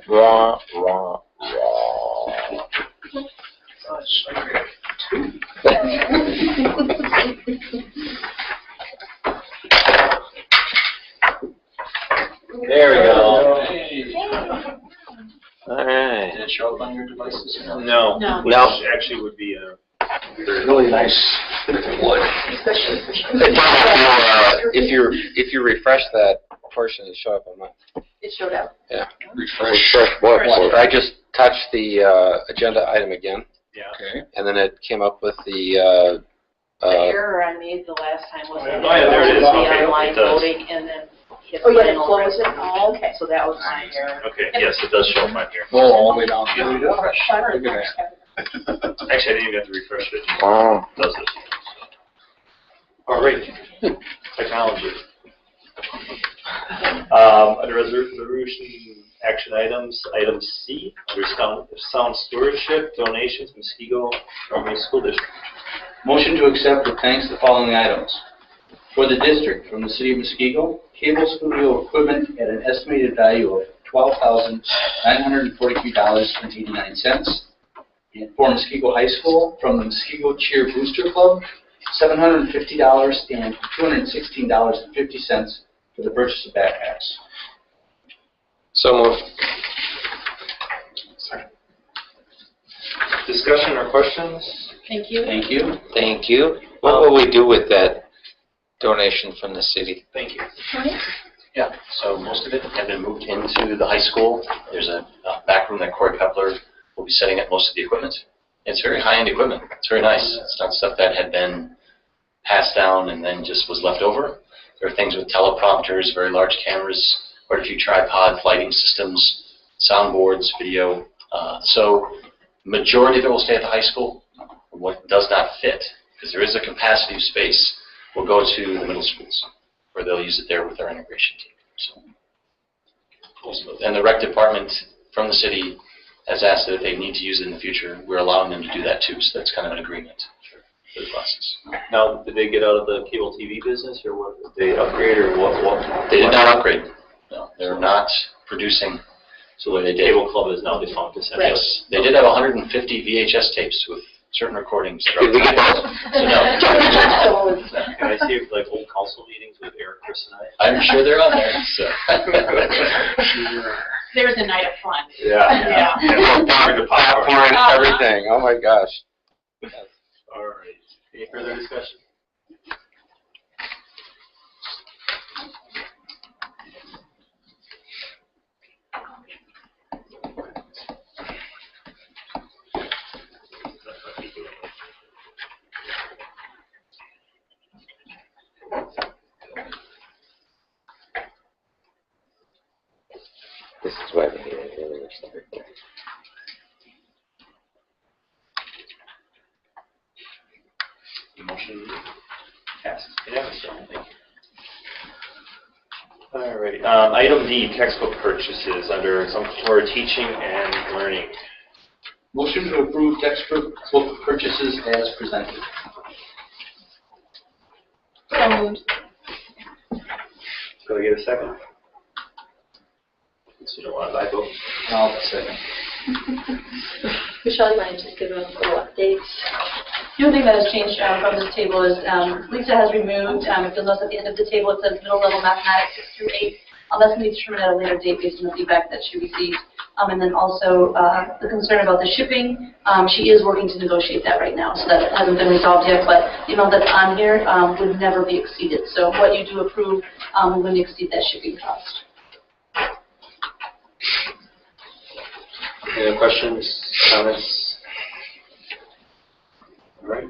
Raw, raw, raw. There we go. All right. Did it show up on your devices? No. No. Which actually would be a Really nice. It would. If you refresh that portion, it'll show up on mine. It showed up. Yeah. Refresh what? I just touched the agenda item again, yeah. Okay. and then it came up with the error I made the last time was that Oh, yeah, there it is. the Okay, online it does. voting and then hit Oh, yeah, it final closed it. resolution. Oh, okay. So that was my error. Okay, yes, it does show up on here. Oh, all the way down. Yeah. Look at that. Actually, I didn't even have to refresh it. oh, It does it. All right. Technology. Under resolution action items, item C, under sound stewardship, donations, Muskego Primary School District. Motion to accept with thanks the following items. For the district, from the city of Muskego, cable studio equipment at an estimated value of $12,943.89. for Muskego High School from the Muskego Cheer Booster Club, $750 and $216.50 for the purchase of backpacks. So moved. Discussion or questions? Thank you. Thank you. Thank you. What will we do with that donation from the city? Thank you. Yeah, so most of it had been moved into the high school. There's a back room that Corey Kepler will be setting up most of the equipment. It's very high-end equipment. It's very nice. It's not stuff that had been passed down and then just was left over. There are things with teleprompters, very large cameras, quite a few tripods, lighting systems, soundboards, video. So majority of it will stay at the high school. What does not fit, because there is a capacity of space, will go to the middle schools, where they'll use it there with our integration team. So, and the rec department from the city has asked that if they need to use it in the future, we're allowing them to do that too. So that's kind of an agreement for the process. Now, did they get out of the cable TV business, or what? Did they upgrade, or what? They did not upgrade. No, they're not producing. So the cable club is now defunct, essentially. Yes, they did have 150 VHS tapes with certain recordings. Did we get those? So no. Can I see like old council meetings with Eric, Chris, and I? I'm sure they're on there. So. There was a night of fun. Yeah. Popcorn, everything. Oh my gosh. All right. Any further discussion? This is why we need it. The motion passes unanimously. Thank you. All right. Item D, textbook purchases under some for teaching and learning. Motion to approve textbook purchases as presented. So moved. Can I get a second? So you don't want to buy both? I'll second. Michelle, you want to just give them a little update? The only thing that has changed from this table is Lisa has removed, if you'll notice at the end of the table, it says middle level mathematics 6 through 8. That's going to be determined at a later date based on the feedback that she received. And then also the concern about the shipping, she is working to negotiate that right now. So that hasn't been resolved yet, but the amount that's on here would never be exceeded. So what you do approve wouldn't exceed that shipping cost. Any other questions, comments? All right.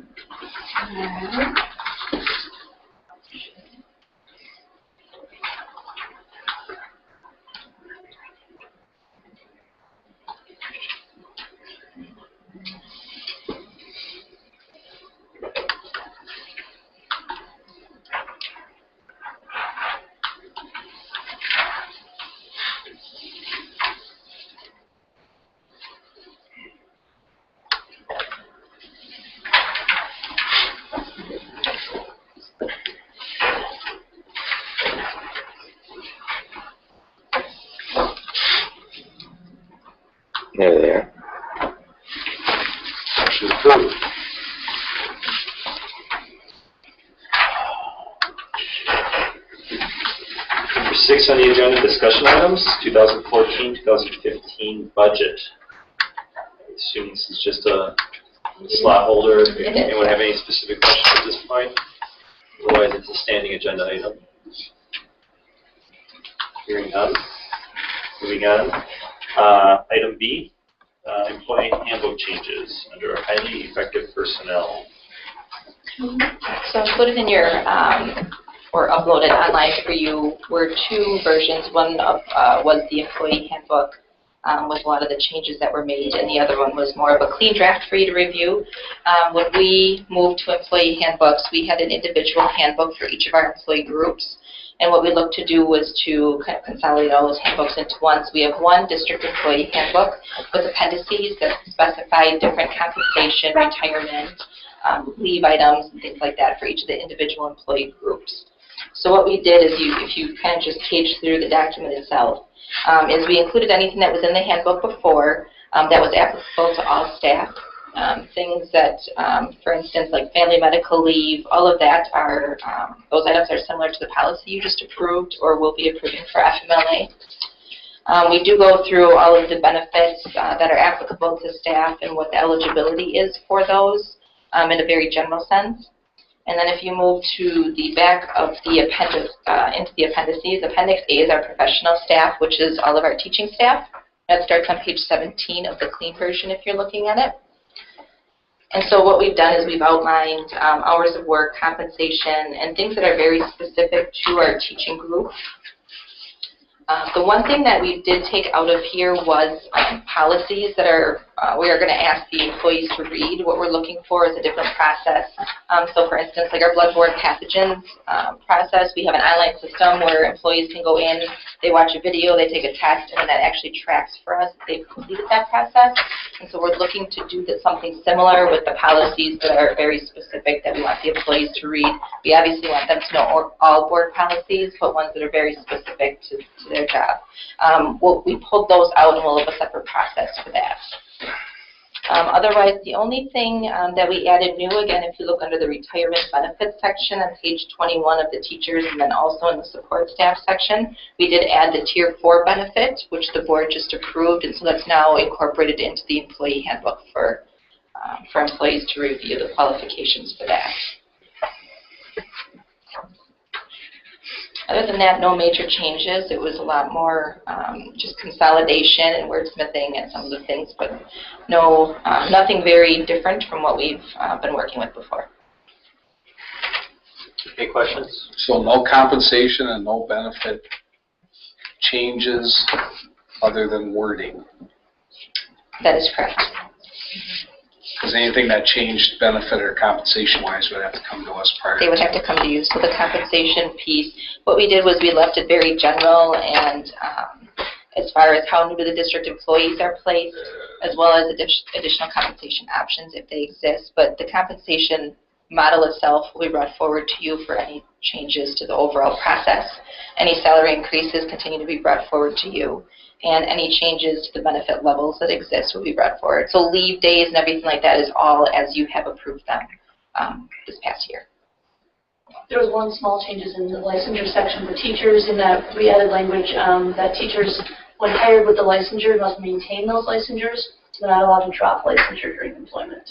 There they are. Motion approved. Number 6 on the agenda, discussion items, 2014-2015 budget. I assume this is just a slot holder. Anyone have any specific questions at this point? Otherwise, it's a standing agenda item. Hearing none. Moving on. Item B, employee handbook changes under highly effective personnel. So included in your, or uploaded online for you, were 2 versions. One of was the employee handbook with a lot of the changes that were made, and the other one was more of a clean draft for you to review. When we moved to employee handbooks, we had an individual handbook for each of our employee groups. And what we looked to do was to kind of consolidate all those handbooks into one. So we have one district employee handbook with appendices that specify different compensation, retirement, leave items, and things like that for each of the individual employee groups. So what we did is, if you kind of just page through the document itself, is we included anything that was in the handbook before that was applicable to all staff. Things that, for instance, like family medical leave, all of that are, those items are similar to the policy you just approved or will be approving for FMLA. We do go through all of the benefits that are applicable to staff and what the eligibility is for those in a very general sense. And then if you move to the back of the into the appendices, Appendix A is our professional staff, which is all of our teaching staff. That starts on page 17 of the clean version if you're looking at it. And so what we've done is we've outlined hours of work, compensation, and things that are very specific to our teaching group. The one thing that we did take out of here was policies that we are going to ask the employees to read. What we're looking for is a different process. So for instance, like our bloodborne pathogens process, we have an online system where employees can go in, they watch a video, they take a test, and that actually tracks for us if they've completed that process. And so we're looking to do something similar with the policies that are very specific that we want the employees to read. We obviously want them to know all board policies, but ones that are very specific to their job. We pulled those out and we'll have a separate process for that. Otherwise, the only thing that we added new, again, if you look under the retirement benefits section on page 21 of the teachers and then also in the support staff section, we did add the Tier 4 benefit, which the board just approved, and so that's now incorporated into the employee handbook for employees to review the qualifications for that. Other than that, no major changes. It was a lot more just consolidation and wordsmithing and some of the things, but nothing very different from what we've been working with before. Any questions? So no compensation and no benefit changes other than wording? That is correct. Is anything that changed benefit or compensation-wise would have to come to us prior? They would have to come to you. So the compensation piece, what we did was we left it very general and as far as how new to the district employees are placed, as well as additional compensation options if they exist. But the compensation model itself will be brought forward to you for any changes to the overall process. Any salary increases continue to be brought forward to you. And any changes to the benefit levels that exist will be brought forward. So leave days and everything like that is all as you have approved them this past year. There was one small changes in the licensure section for teachers in that we added language that teachers, when hired with the licensure, must maintain those licensures. So they're not allowed to drop licensure during employment.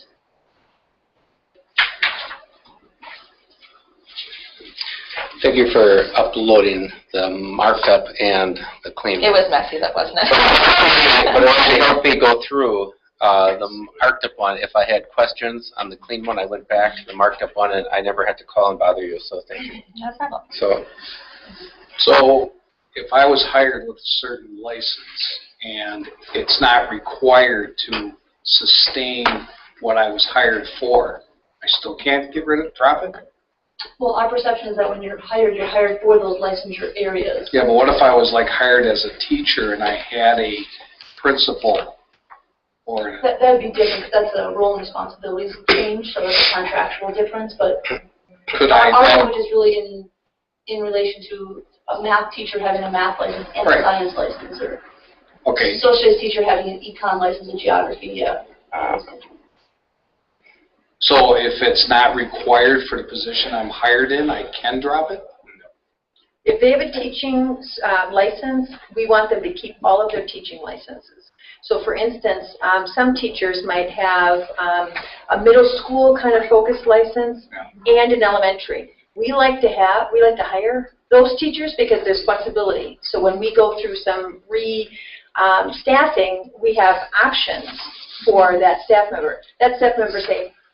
Thank you for uploading the markup and the clean. It was messy, that wasn't it? But it helped me go through the marked up one. If I had questions on the clean one, I went back to the marked up one, and I never had to call and bother you. So thank you. No problem. So if I was hired with a certain license and it's not required to sustain what I was hired for, I still can't get rid of, drop it? Well, our perception is that when you're hired for those licensure areas. Yeah, but what if I was like hired as a teacher and I had a principal or That would be different because that's a role and responsibilities change, so that's a contractual difference. But our language is really in relation to a math teacher having a math license and a science license, or socials teacher having an econ license in geography. Yeah. So if it's not required for the position I'm hired in, I can drop it? If they have a teaching license, we want them to keep all of their teaching licenses. So for instance, some teachers might have a middle school kind of focused license and an elementary. We like to hire those teachers because there's flexibility. So when we go through some staffing, we have options for that staff member. That staff member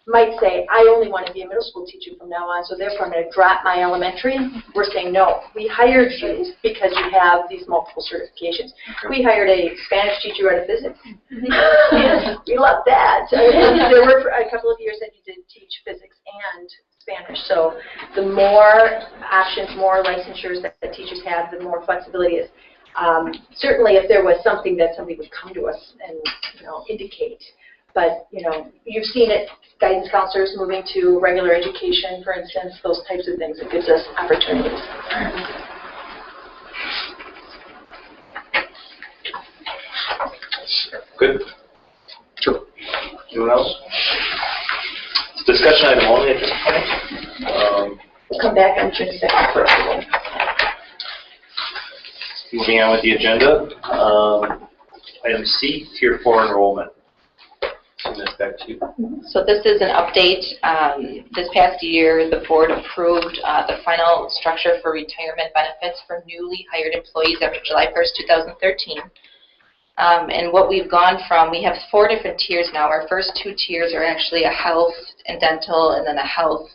might say, I only want to be a middle school teacher from now on, so therefore I'm going to drop my elementary. We're saying, no, we hired you because you have these multiple certifications. We hired a Spanish teacher out of physics. We love that. There were a couple of years that you did teach physics and Spanish. So the more options, more licensures that the teachers have, the more flexibility is. Certainly if there was something that somebody would come to us and indicate. But, you've seen it, guidance counselors moving to regular education, for instance, those types of things. It gives us opportunities. Good. Sure. Anyone else? discussion item only at this point. We'll come back on June 2nd for approval. Moving on with the agenda. Item C, Tier 4 enrollment. That's back to you. So this is an update. This past year, the board approved the final structure for retirement benefits for newly hired employees after July 1st, 2013. And what we've gone from, we have 4 different tiers now. Our first 2 tiers are actually a health and dental and then a health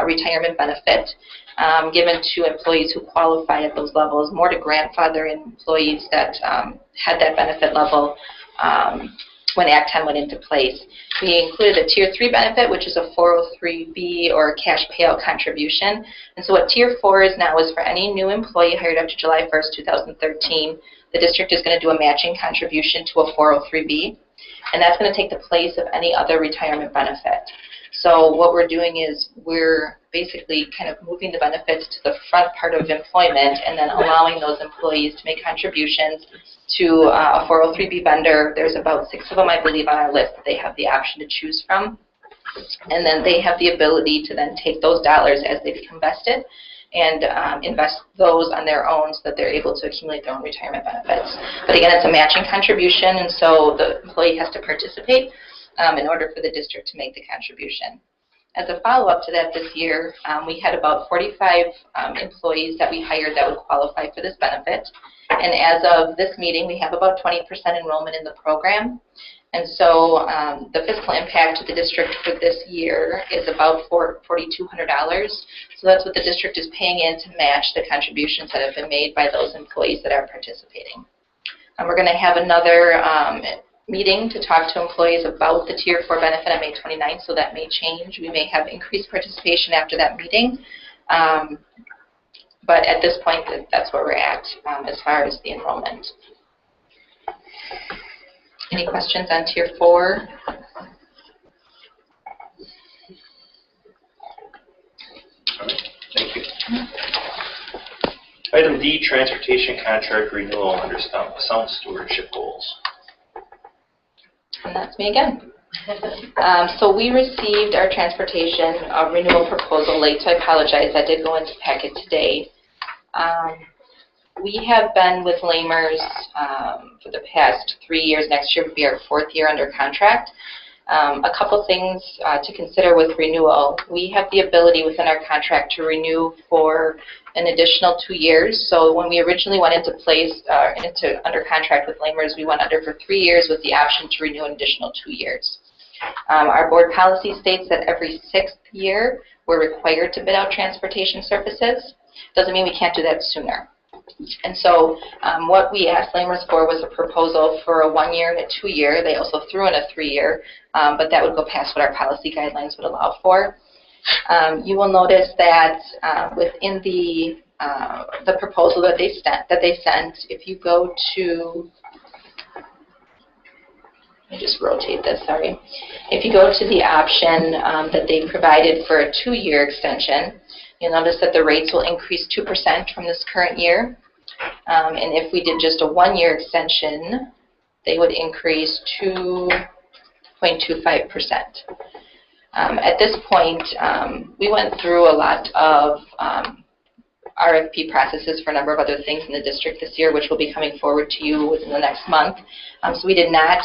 retirement benefit given to employees who qualify at those levels, more to grandfather employees that had that benefit level when Act 10 went into place. We included a Tier 3 benefit, which is a 403B or a cash payout contribution. And so what Tier 4 is now is for any new employee hired after July 1st, 2013, the district is going to do a matching contribution to a 403B, and that's going to take the place of any other retirement benefit. So what we're doing is we're basically kind of moving the benefits to the front part of employment and then allowing those employees to make contributions to a 403B vendor. There's about 6 of them, I believe, on our list that they have the option to choose from. And then they have the ability to then take those dollars as they become vested and invest those on their own so that they're able to accumulate their own retirement benefits. But again, it's a matching contribution, and so the employee has to participate in order for the district to make the contribution. As a follow-up to that this year, we had about 45 employees that we hired that would qualify for this benefit. And as of this meeting, we have about 20% enrollment in the program. And so the fiscal impact to the district for this year is about $4,200. So that's what the district is paying in to match the contributions that have been made by those employees that are participating. And we're going to have another meeting to talk to employees about the Tier 4 benefit on May 29th, so that may change. We may have increased participation after that meeting. But at this point, that's where we're at as far as the enrollment. Any questions on Tier 4? All right, thank you. Item D, transportation contract renewal under sound stewardship goals. And that's me again. So we received our transportation renewal proposal late, so I apologize. That did go into packet today. We have been with Lamers for the past 3 years. Next year would be our 4th year under contract. A couple things to consider with renewal. We have the ability within our contract to renew for an additional 2 years. So when we originally went into place, under contract with Lamers, we went under for 3 years with the option to renew an additional 2 years. Our board policy states that every 6th year we're required to bid out transportation services. Doesn't mean we can't do that sooner. And so what we asked Lamers for was a proposal for a 1 year and a 2 year. They also threw in a 3 year, but that would go past what our policy guidelines would allow for. You will notice that within the proposal that they sent, if you go to, let me just rotate this, sorry. If you go to the option that they provided for a 2 year extension, you'll notice that the rates will increase 2% from this current year. And if we did just a 1 year extension, they would increase 2.25%. At this point, we went through a lot of RFP processes for a number of other things in the district this year, which will be coming forward to you within the next month. So we did not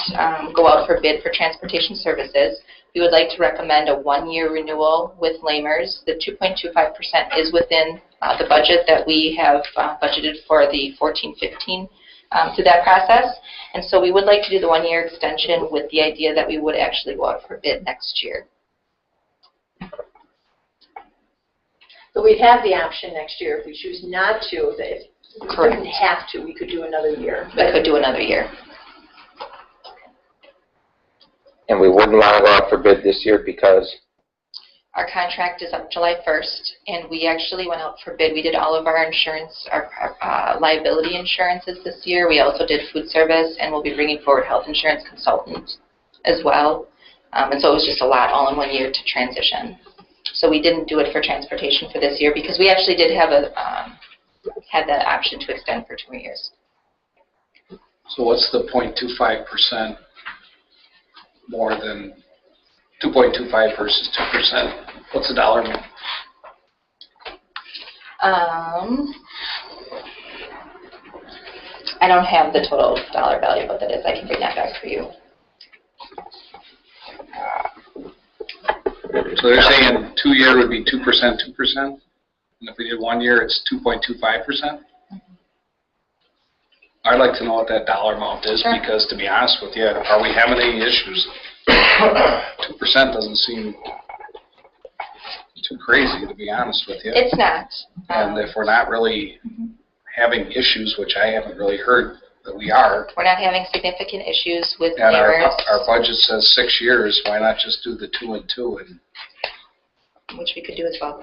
go out for bid for transportation services. We would like to recommend a 1 year renewal with Lamers. The 2.25% is within the budget that we have budgeted for the 14-15 through that process. And so we would like to do the 1 year extension with the idea that we would actually go out for bid next year. But we'd have the option next year if we choose not to. If we didn't have to, we could do another year. We could do another year. And we wouldn't want to go out for bid this year because? Our contract is up July 1st, and we actually went out for bid. We did all of our insurance, our liability insurances this year. We also did food service, and we'll be bringing forward health insurance consultants as well. And so it was just a lot all in 1 year to transition. So we didn't do it for transportation for this year because we actually did have had that option to extend for 2 years. So what's the 0.25% more than 2.25 versus 2%. What's the dollar amount? I don't have the total dollar value of what that is. I can bring that back for you. So they're saying 2 year would be 2%, 2%? And if we did 1 year, it's 2.25%? I'd like to know what that dollar amount is because, to be honest with you, are we having any issues? 2% doesn't seem too crazy, to be honest with you. It's not. And if we're not really having issues, which I haven't really heard that we are. We're not having significant issues with And neighbors. our budget says 6 years. Why not just do the 2 and 2? Which we could do as well.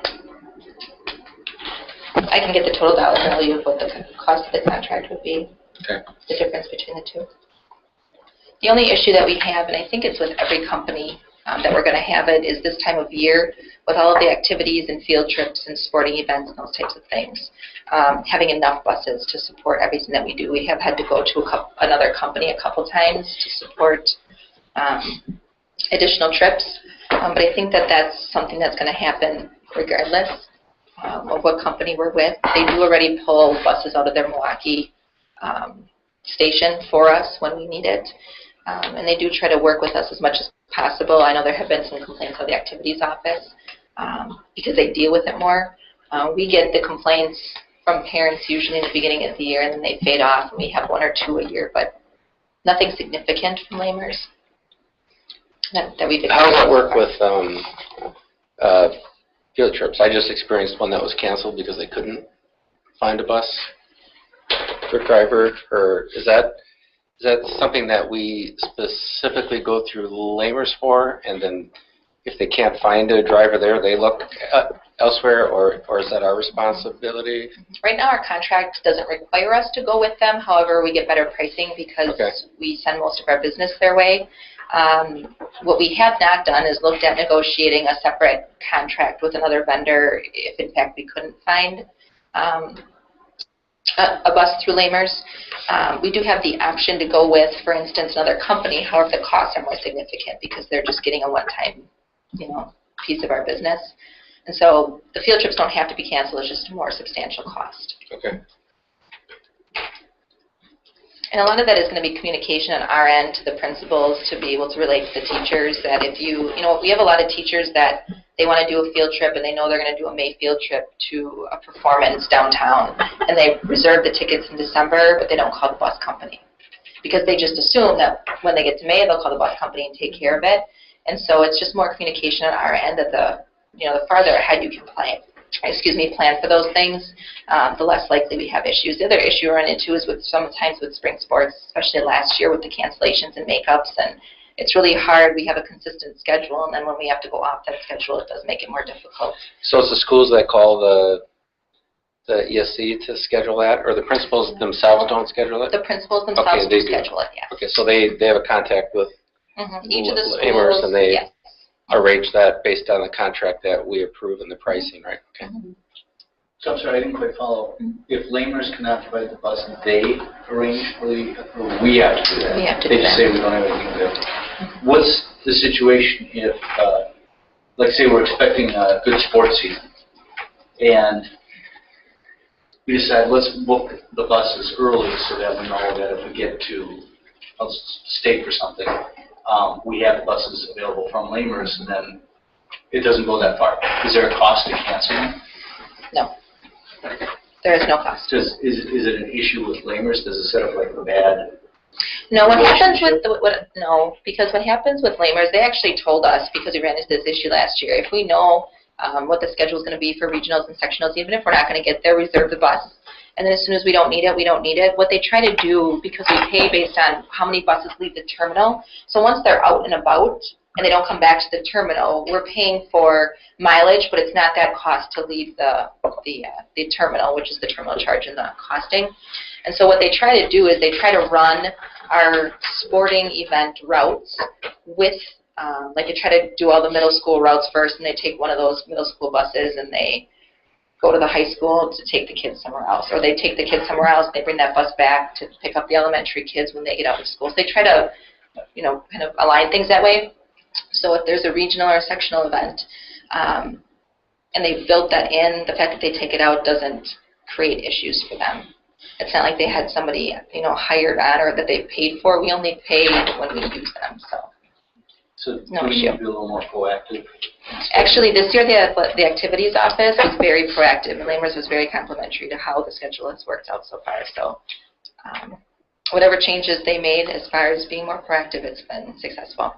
I can get the total dollar value of what the cost of the contract would be. Okay. The difference between the two. The only issue that we have, and I think it's with every company that we're going to have it, is this time of year with all of the activities and field trips and sporting events and those types of things. Having enough buses to support everything that we do. We have had to go to another company a couple times to support additional trips, but I think that that's something that's going to happen regardless of what company we're with. They do already pull buses out of their Milwaukee station for us when we need it, and they do try to work with us as much as possible. I know there have been some complaints of the activities office because they deal with it more. We get the complaints from parents usually in the beginning of the year, and then they fade off, and we have 1 or 2 a year, but nothing significant from lamers that we've experienced. How does that work with field trips? I just experienced one that was canceled because they couldn't find a bus for driver, or is that something that we specifically go through lamers for, and then if they can't find a driver there, they look elsewhere, or is that our responsibility? Right now, our contract doesn't require us to go with them. However, we get better pricing because we send most of our business their way. What we have not done is looked at negotiating a separate contract with another vendor if, in fact, we couldn't find a bus through lamers. We do have the option to go with, for instance, another company. However, the costs are more significant because they're just getting a one-time, piece of our business. And so the field trips don't have to be canceled. It's just a more substantial cost. Okay. And a lot of that is going to be communication on our end to the principals to be able to relate to the teachers that if we have a lot of teachers that they want to do a field trip and they know they're going to do a May field trip to a performance downtown, and they reserve the tickets in December, but they don't call the bus company because they just assume that when they get to May, they'll call the bus company and take care of it. And so it's just more communication on our end that the farther ahead you can plan for those things, the less likely we have issues. The other issue we run into is sometimes with spring sports, especially last year with the cancellations and makeups, and it's really hard. We have a consistent schedule, and then when we have to go off that schedule, it does make it more difficult. So it's the schools that call the ESC to schedule that, or the principals themselves don't schedule it? The principals themselves do schedule it, yes. Okay, so they have a contact with each of the schools, Amherst, and they yes. arrange that based on the contract that we approve and the pricing, right? Okay. So I'm sorry, I didn't quite follow. If lamers cannot provide the bus, they arrange for or we have to do that? We have to they do just that. say we don't have anything to do. What's the situation if, like say we're expecting a good sports season, and we decide let's book the buses early so that we know that if we get to a state or something, we have buses available from lamers, and then it doesn't go that far. Is there a cost to canceling? No. There is no cost. Is it an issue with lamers? Does it set up like a bad? No, what happens with because what happens with lamers, they actually told us, because we ran into this issue last year, if we know what the schedule is going to be for regionals and sectionals, even if we're not going to get there, reserve the bus. And then as soon as we don't need it, we don't need it. What they try to do, because we pay based on how many buses leave the terminal, so once they're out and about and they don't come back to the terminal, we're paying for mileage, but it's not that cost to leave the terminal, which is the terminal charge and the costing. And so what they try to do is they try to run our sporting event routes with, like they try to do all the middle school routes first, and they take one of those middle school buses and they go to the high school to take the kids somewhere else. Or they take the kids somewhere else, they bring that bus back to pick up the elementary kids when they get out of school. So they try to, kind of align things that way. So if there's a regional or a sectional event, and they've built that in, the fact that they take it out doesn't create issues for them. It's not like they had somebody, hired on or that they paid for. We only pay when we use them, So no do we need issue. to be a little more proactive? Actually, this year the activities office was very proactive. Lamers was very complimentary to how the schedule has worked out so far. So whatever changes they made as far as being more proactive, it's been successful.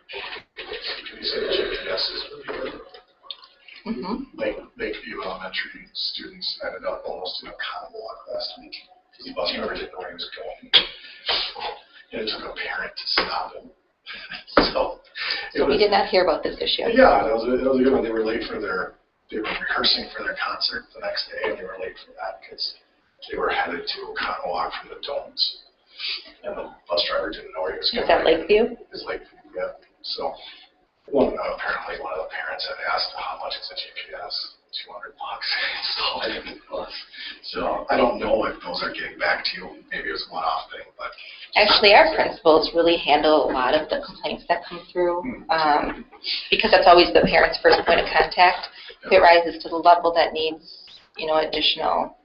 You said GPSs would be good. Lakeview Elementary students ended up almost in a convoy last week because the bus driver didn't know where he was going. And it took a parent to stop him. So we did not hear about this issue. Yeah, it was a good one. They were rehearsing for their concert the next day, and they were late for that because they were headed to a walk from the domes. And the bus driver didn't know where he was going. Is that Lakeview? It's Lakeview, yeah. So apparently one of the parents had asked how much is a GPS. $200 install it in the bus. So I don't know if those are getting back to you. Maybe it was a one-off thing, but actually our principals really handle a lot of the complaints that come through because that's always the parent's first point of contact. If it rises to the level that needs, additional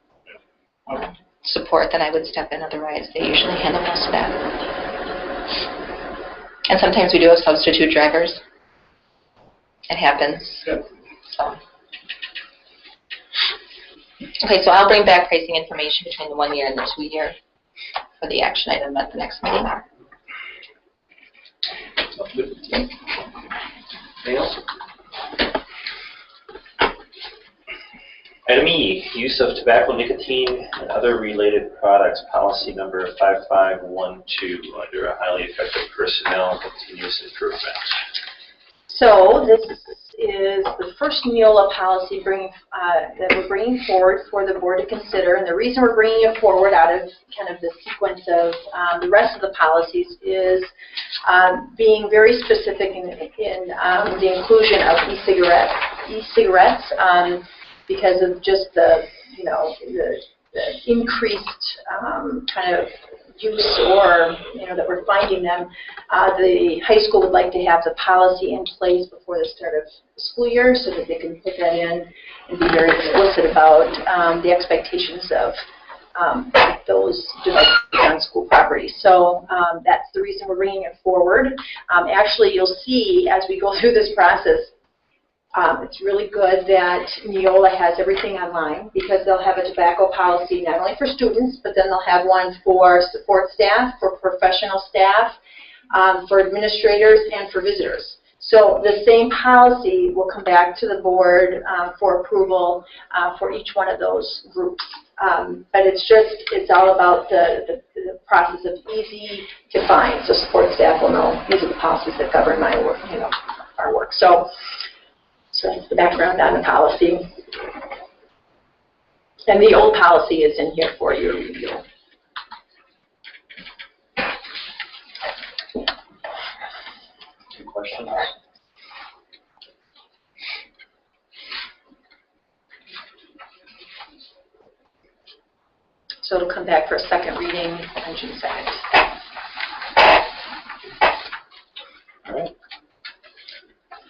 support, then I would step in. Otherwise, they usually handle most of that. And sometimes we do have substitute drivers. It happens. So. Okay, so I'll bring back pricing information between the 1 year and the 2 year for the action item at the next meeting. Anything else? Item E, use of tobacco, nicotine, and other related products, policy number 5512, under a highly effective personnel continuous improvement. So this is the first Neola policy that we're bringing forward for the board to consider. And the reason we're bringing it forward out of kind of the sequence of the rest of the policies is being very specific in the inclusion of e-cigarettes because of just the increased kind of use or, that we're finding them. The high school would like to have the policy in place before the start of the school year so that they can put that in and be very explicit about the expectations of those devices on school property. So that's the reason we're bringing it forward. Actually, you'll see as we go through this process, it's really good that Neola has everything online because they'll have a tobacco policy not only for students, but then they'll have one for support staff, for professional staff, for administrators, and for visitors. So the same policy will come back to the board for approval for each one of those groups. But it's all about the process of easy to find. So support staff will know these are the policies that govern my work, our work. So that's the background on the policy. And the old policy is in here for your review. Any questions? So it'll come back for a second reading on June 2nd. All right.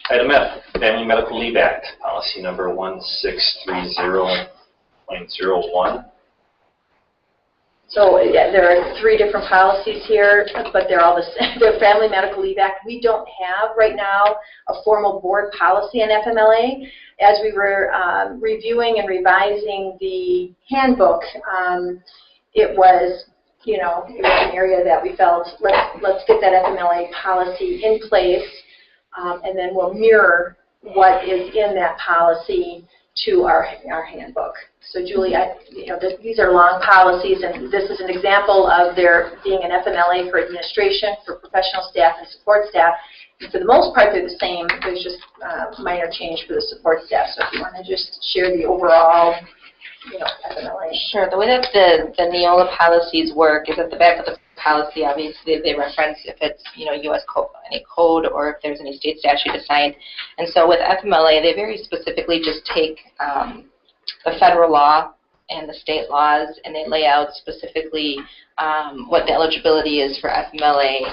Item F, Family Medical Leave Act, policy number 1630.01. So yeah, there are 3 different policies here, but they're all the same. The Family Medical Leave Act, we don't have right now a formal board policy on FMLA. As we were reviewing and revising the handbook, it was an area that we felt let's get that FMLA policy in place. And then we'll mirror what is in that policy to our handbook. So Julie, these are long policies, and this is an example of there being an FMLA for administration, for professional staff, and support staff. And for the most part, they're the same. There's just minor change for the support staff. So if you want to just share the overall, FMLA. Sure. The way that the Neola policies work is at the back of the policy, obviously, they reference if it's, U.S. code, any code, or if there's any state statute assigned. And so with FMLA, they very specifically just take the federal law and the state laws, and they lay out specifically what the eligibility is for FMLA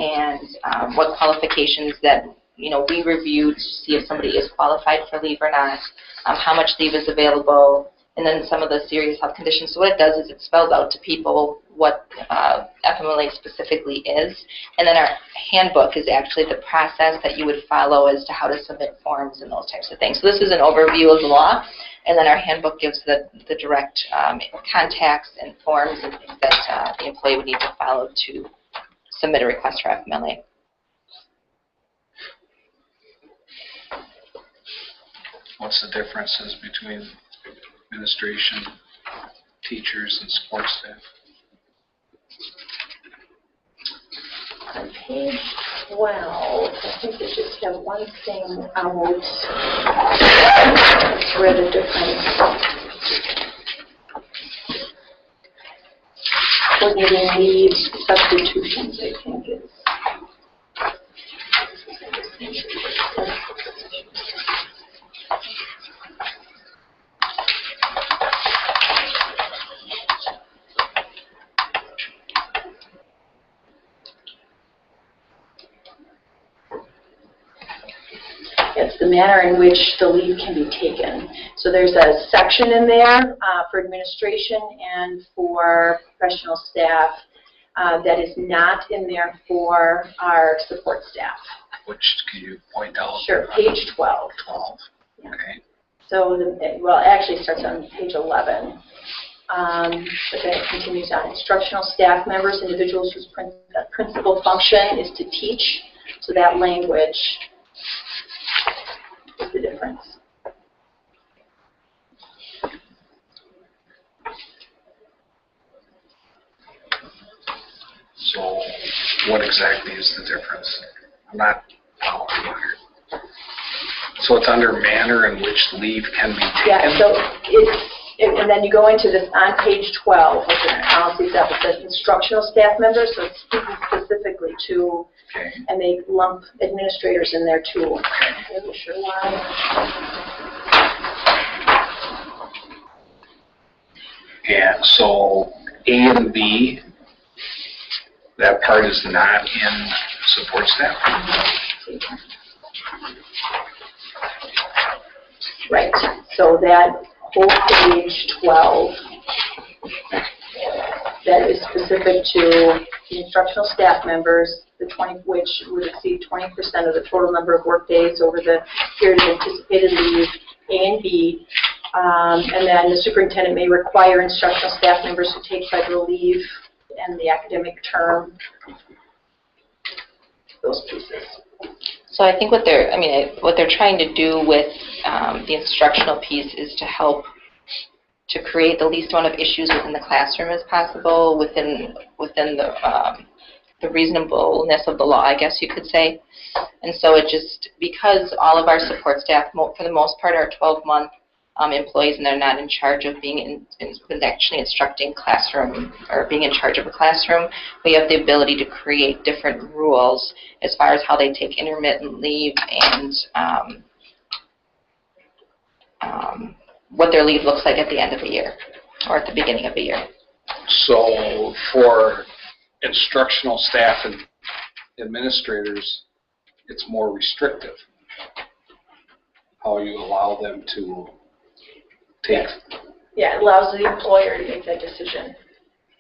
and what qualifications that we review to see if somebody is qualified for leave or not, how much leave is available, and then some of the serious health conditions. So what it does is it spells out to people what FMLA specifically is, and then our handbook is actually the process that you would follow as to how to submit forms and those types of things. So this is an overview of the law, and then our handbook gives the direct contacts and forms and things that the employee would need to follow to submit a request for FMLA. What's the differences between administration, teachers, and support staff? On page 12, I think they just have one thing out. It's read a difference. Coordinating leave substitutions, I think is. It's the manner in which the leave can be taken. So there's a section in there for administration and for professional staff that is not in there for our support staff. Which can you point out? Sure, page 12. 12. Yeah. Okay. So, well, it actually starts on page 11. But then it continues on. Instructional staff members, individuals whose principal function is to teach. So that language is the difference. So what exactly is the difference? I'm not following here. So it's under manner in which leave can be taken? Yeah, so and then you go into this on page 12, which is policies that says instructional staff members, so it's speaking specifically to, and they lump administrators in there too. I'm not sure why. And so A and B, that part is not in support staff? Right, so that whole page 12, that is specific to the instructional staff members, which would exceed 20% of the total number of work days over the period of anticipated leave, A and B. And then the superintendent may require instructional staff members to take federal leave and the academic term, those pieces. So I think what they're trying to do with the instructional piece is to help to create the least amount of issues within the classroom as possible, within the reasonableness of the law, I guess you could say. And so it just, because all of our support staff, for the most part, are 12-month employees, and they're not in charge of being actually instructing classroom or being in charge of a classroom, we have the ability to create different rules as far as how they take intermittent leave and what their leave looks like at the end of the year or at the beginning of the year. So for instructional staff and administrators, it's more restrictive how you allow them to take. Yeah, it allows the employer to make that decision.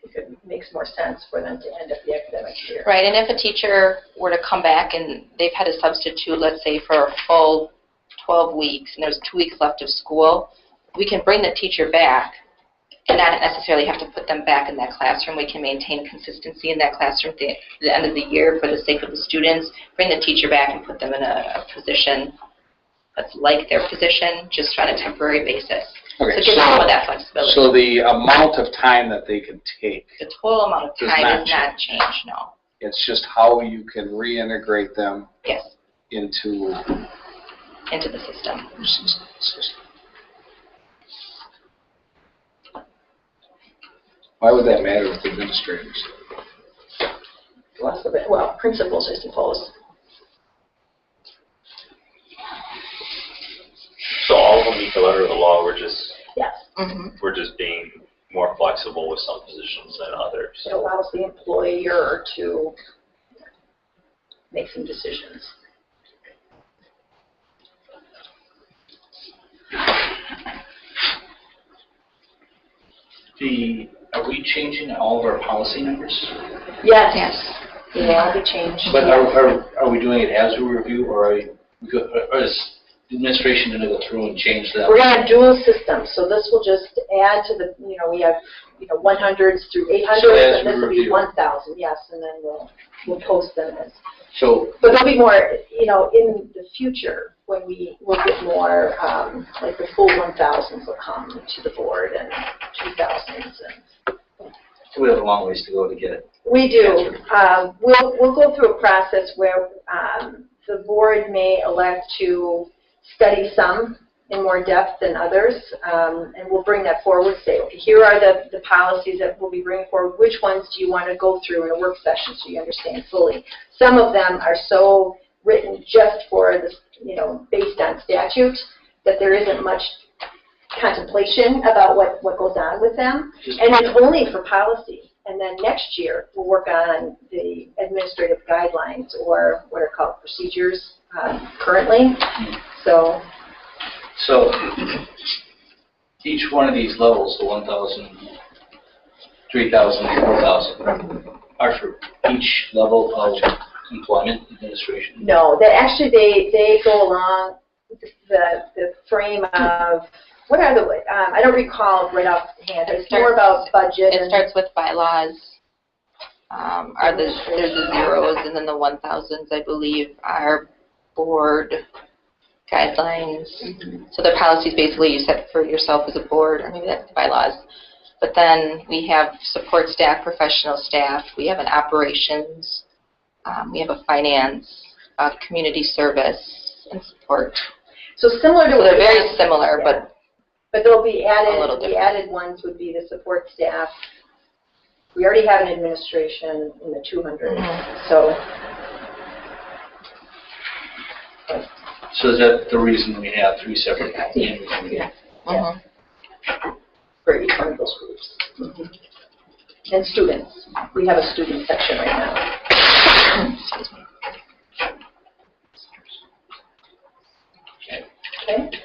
It makes more sense for them to end up the academic year. Right, and if a teacher were to come back and they've had a substitute, let's say for a full 12 weeks, and there's 2 weeks left of school, we can bring the teacher back and not necessarily have to put them back in that classroom. We can maintain consistency in that classroom at the end of the year for the sake of the students, bring the teacher back and put them in a position that's like their position, just on a temporary basis. Okay, so it gives them some of that flexibility. So the amount of time that they can take, the total amount of time does not change, no. It's just how you can reintegrate them yes. into the system. Why would that matter with administrators? Less of it. Well, principals, I suppose. So all of them meet the letter of the law. We're just yes. We're just being more flexible with some positions than others. It allows the employer to make some decisions. Are we changing all of our policy numbers? Yes. They will all be changed. But are we doing it as we review, or is the administration going to go through and change them? We're on a dual system, so this will just add to the, we have, 100s through 800s, So as and this we will be review. 1,000, yes, and then we'll post them as. So, But there'll be more, in the future, when we will get more, like the full 1,000s will come to the board and 2,000s. And so we have a long ways to go to get it. we do. We'll go through a process where the board may elect to study some in more depth than others, and we'll bring that forward, say, okay, here are the policies that we'll be bringing forward. Which ones do you want to go through in a work session so you understand fully? Some of them are so written just for this, based on statute, that there isn't much contemplation about what goes on with them, and it's only for policy. And then next year, we'll work on the administrative guidelines, or what are called procedures currently. So each one of these levels, the 1,000, 3,000, 4,000, are for each level of employment administration? no, that actually they go along the frame of, what are the, I don't recall right off the hand, it's more about budget. It starts with bylaws. There's the zeros, and then the 1,000s, I believe, are board guidelines. So the policies basically you set for yourself as a board, or maybe that's the bylaws. But then we have support staff, professional staff. We have an operations. We have a finance, community service, and support. So similar to So they're very similar, yeah. But they'll be added. A little The different. added ones would be the support staff. We already have an administration in the 200. So is that the reason we have 3 separate names? For each one of those groups. And students. We have a student section right now. Excuse me. Okay.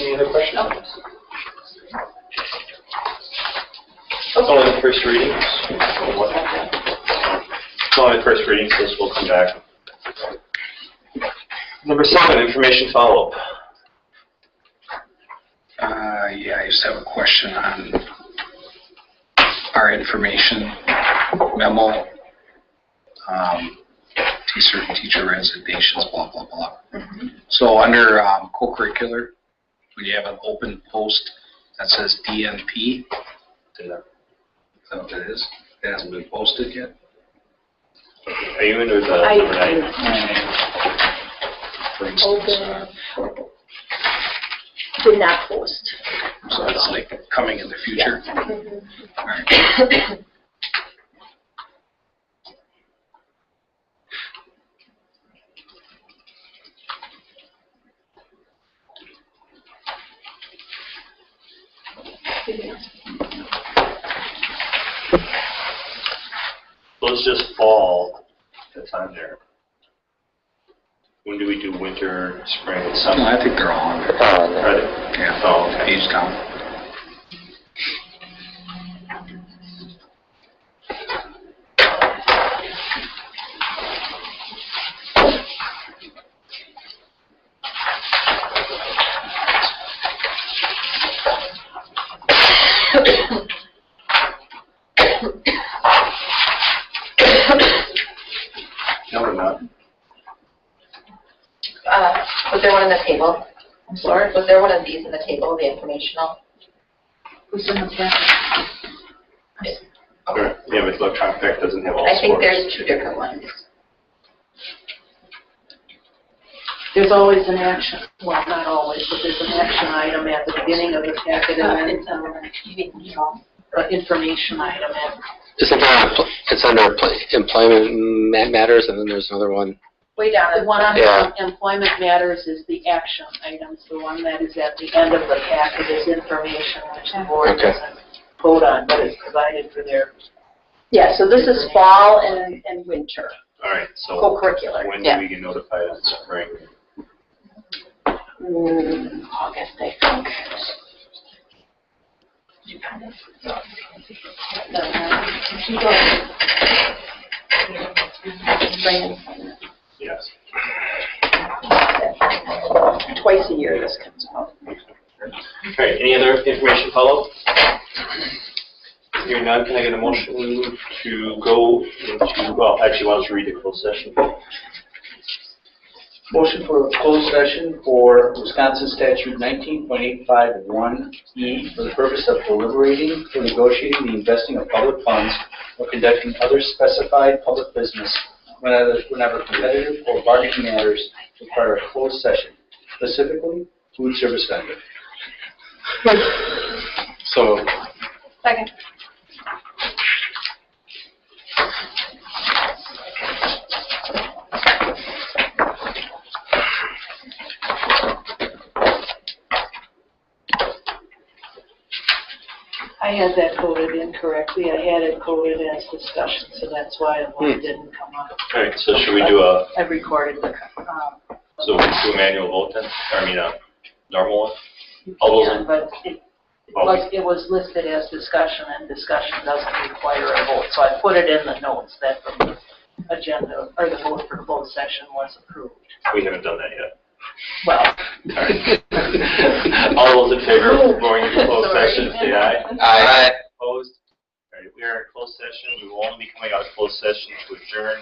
Any other questions? That's only the first readings. It's only the first readings, so this will come back. Number 7, information follow-up. Yeah, I just have a question on our information memo, teacher resignations, blah, blah, blah. So under co-curricular, when you have an open post that says DNP, is that what it is? It hasn't been posted yet? Are you into the number 9? For instance, Open. Did not post. so it's like coming in the future? All right. So it's just fall that's on there. When do we do winter, spring, and No, summer? I think they're all on there. Are they? Yeah. Oh, okay. Page down. No, we're not. Was there one in the table? I'm sorry? Was there one of these in the table, the informational? Who's in the back? Okay. Yeah, but electronic pack doesn't have all I think scores. there's 2 different ones. There's always an action, well, not always, but there's an action item at the beginning of the packet, and then an information item at. It's under employment matters, and then there's another one. way down. The one on Yeah. employment matters is the action items. The one that is at the end of the packet is information, which the board Okay. doesn't vote on, but is provided for their. Yeah, so this is fall and winter, All right, so co-curricular. when do we get notified on spring? August, I think. Yes. Twice a year this comes out. All right, any other information follow-up? Hearing none, can I get a motion to go into, well, actually, why don't you read the closed session? Motion for a closed session for Wisconsin Statute 19.851E for the purpose of deliberating or negotiating the investing of public funds or conducting other specified public business whenever competitive or bargaining matters require a closed session, specifically food service vendor. So, Second. I had that coded incorrectly. I had it coded as discussion, so that's why the one didn't come up. all right, so should we do I recorded the, so we do a manual vote then? I mean, a normal one? All those in? but it was listed as discussion, and discussion doesn't require a vote. So I put it in the notes that the agenda, or the vote for closed session was approved. We haven't done that yet. Well, All right. All those in favor of going into closed session, say aye. Aye. Opposed? All right, we are in closed session. We will only be coming out of closed session to adjourn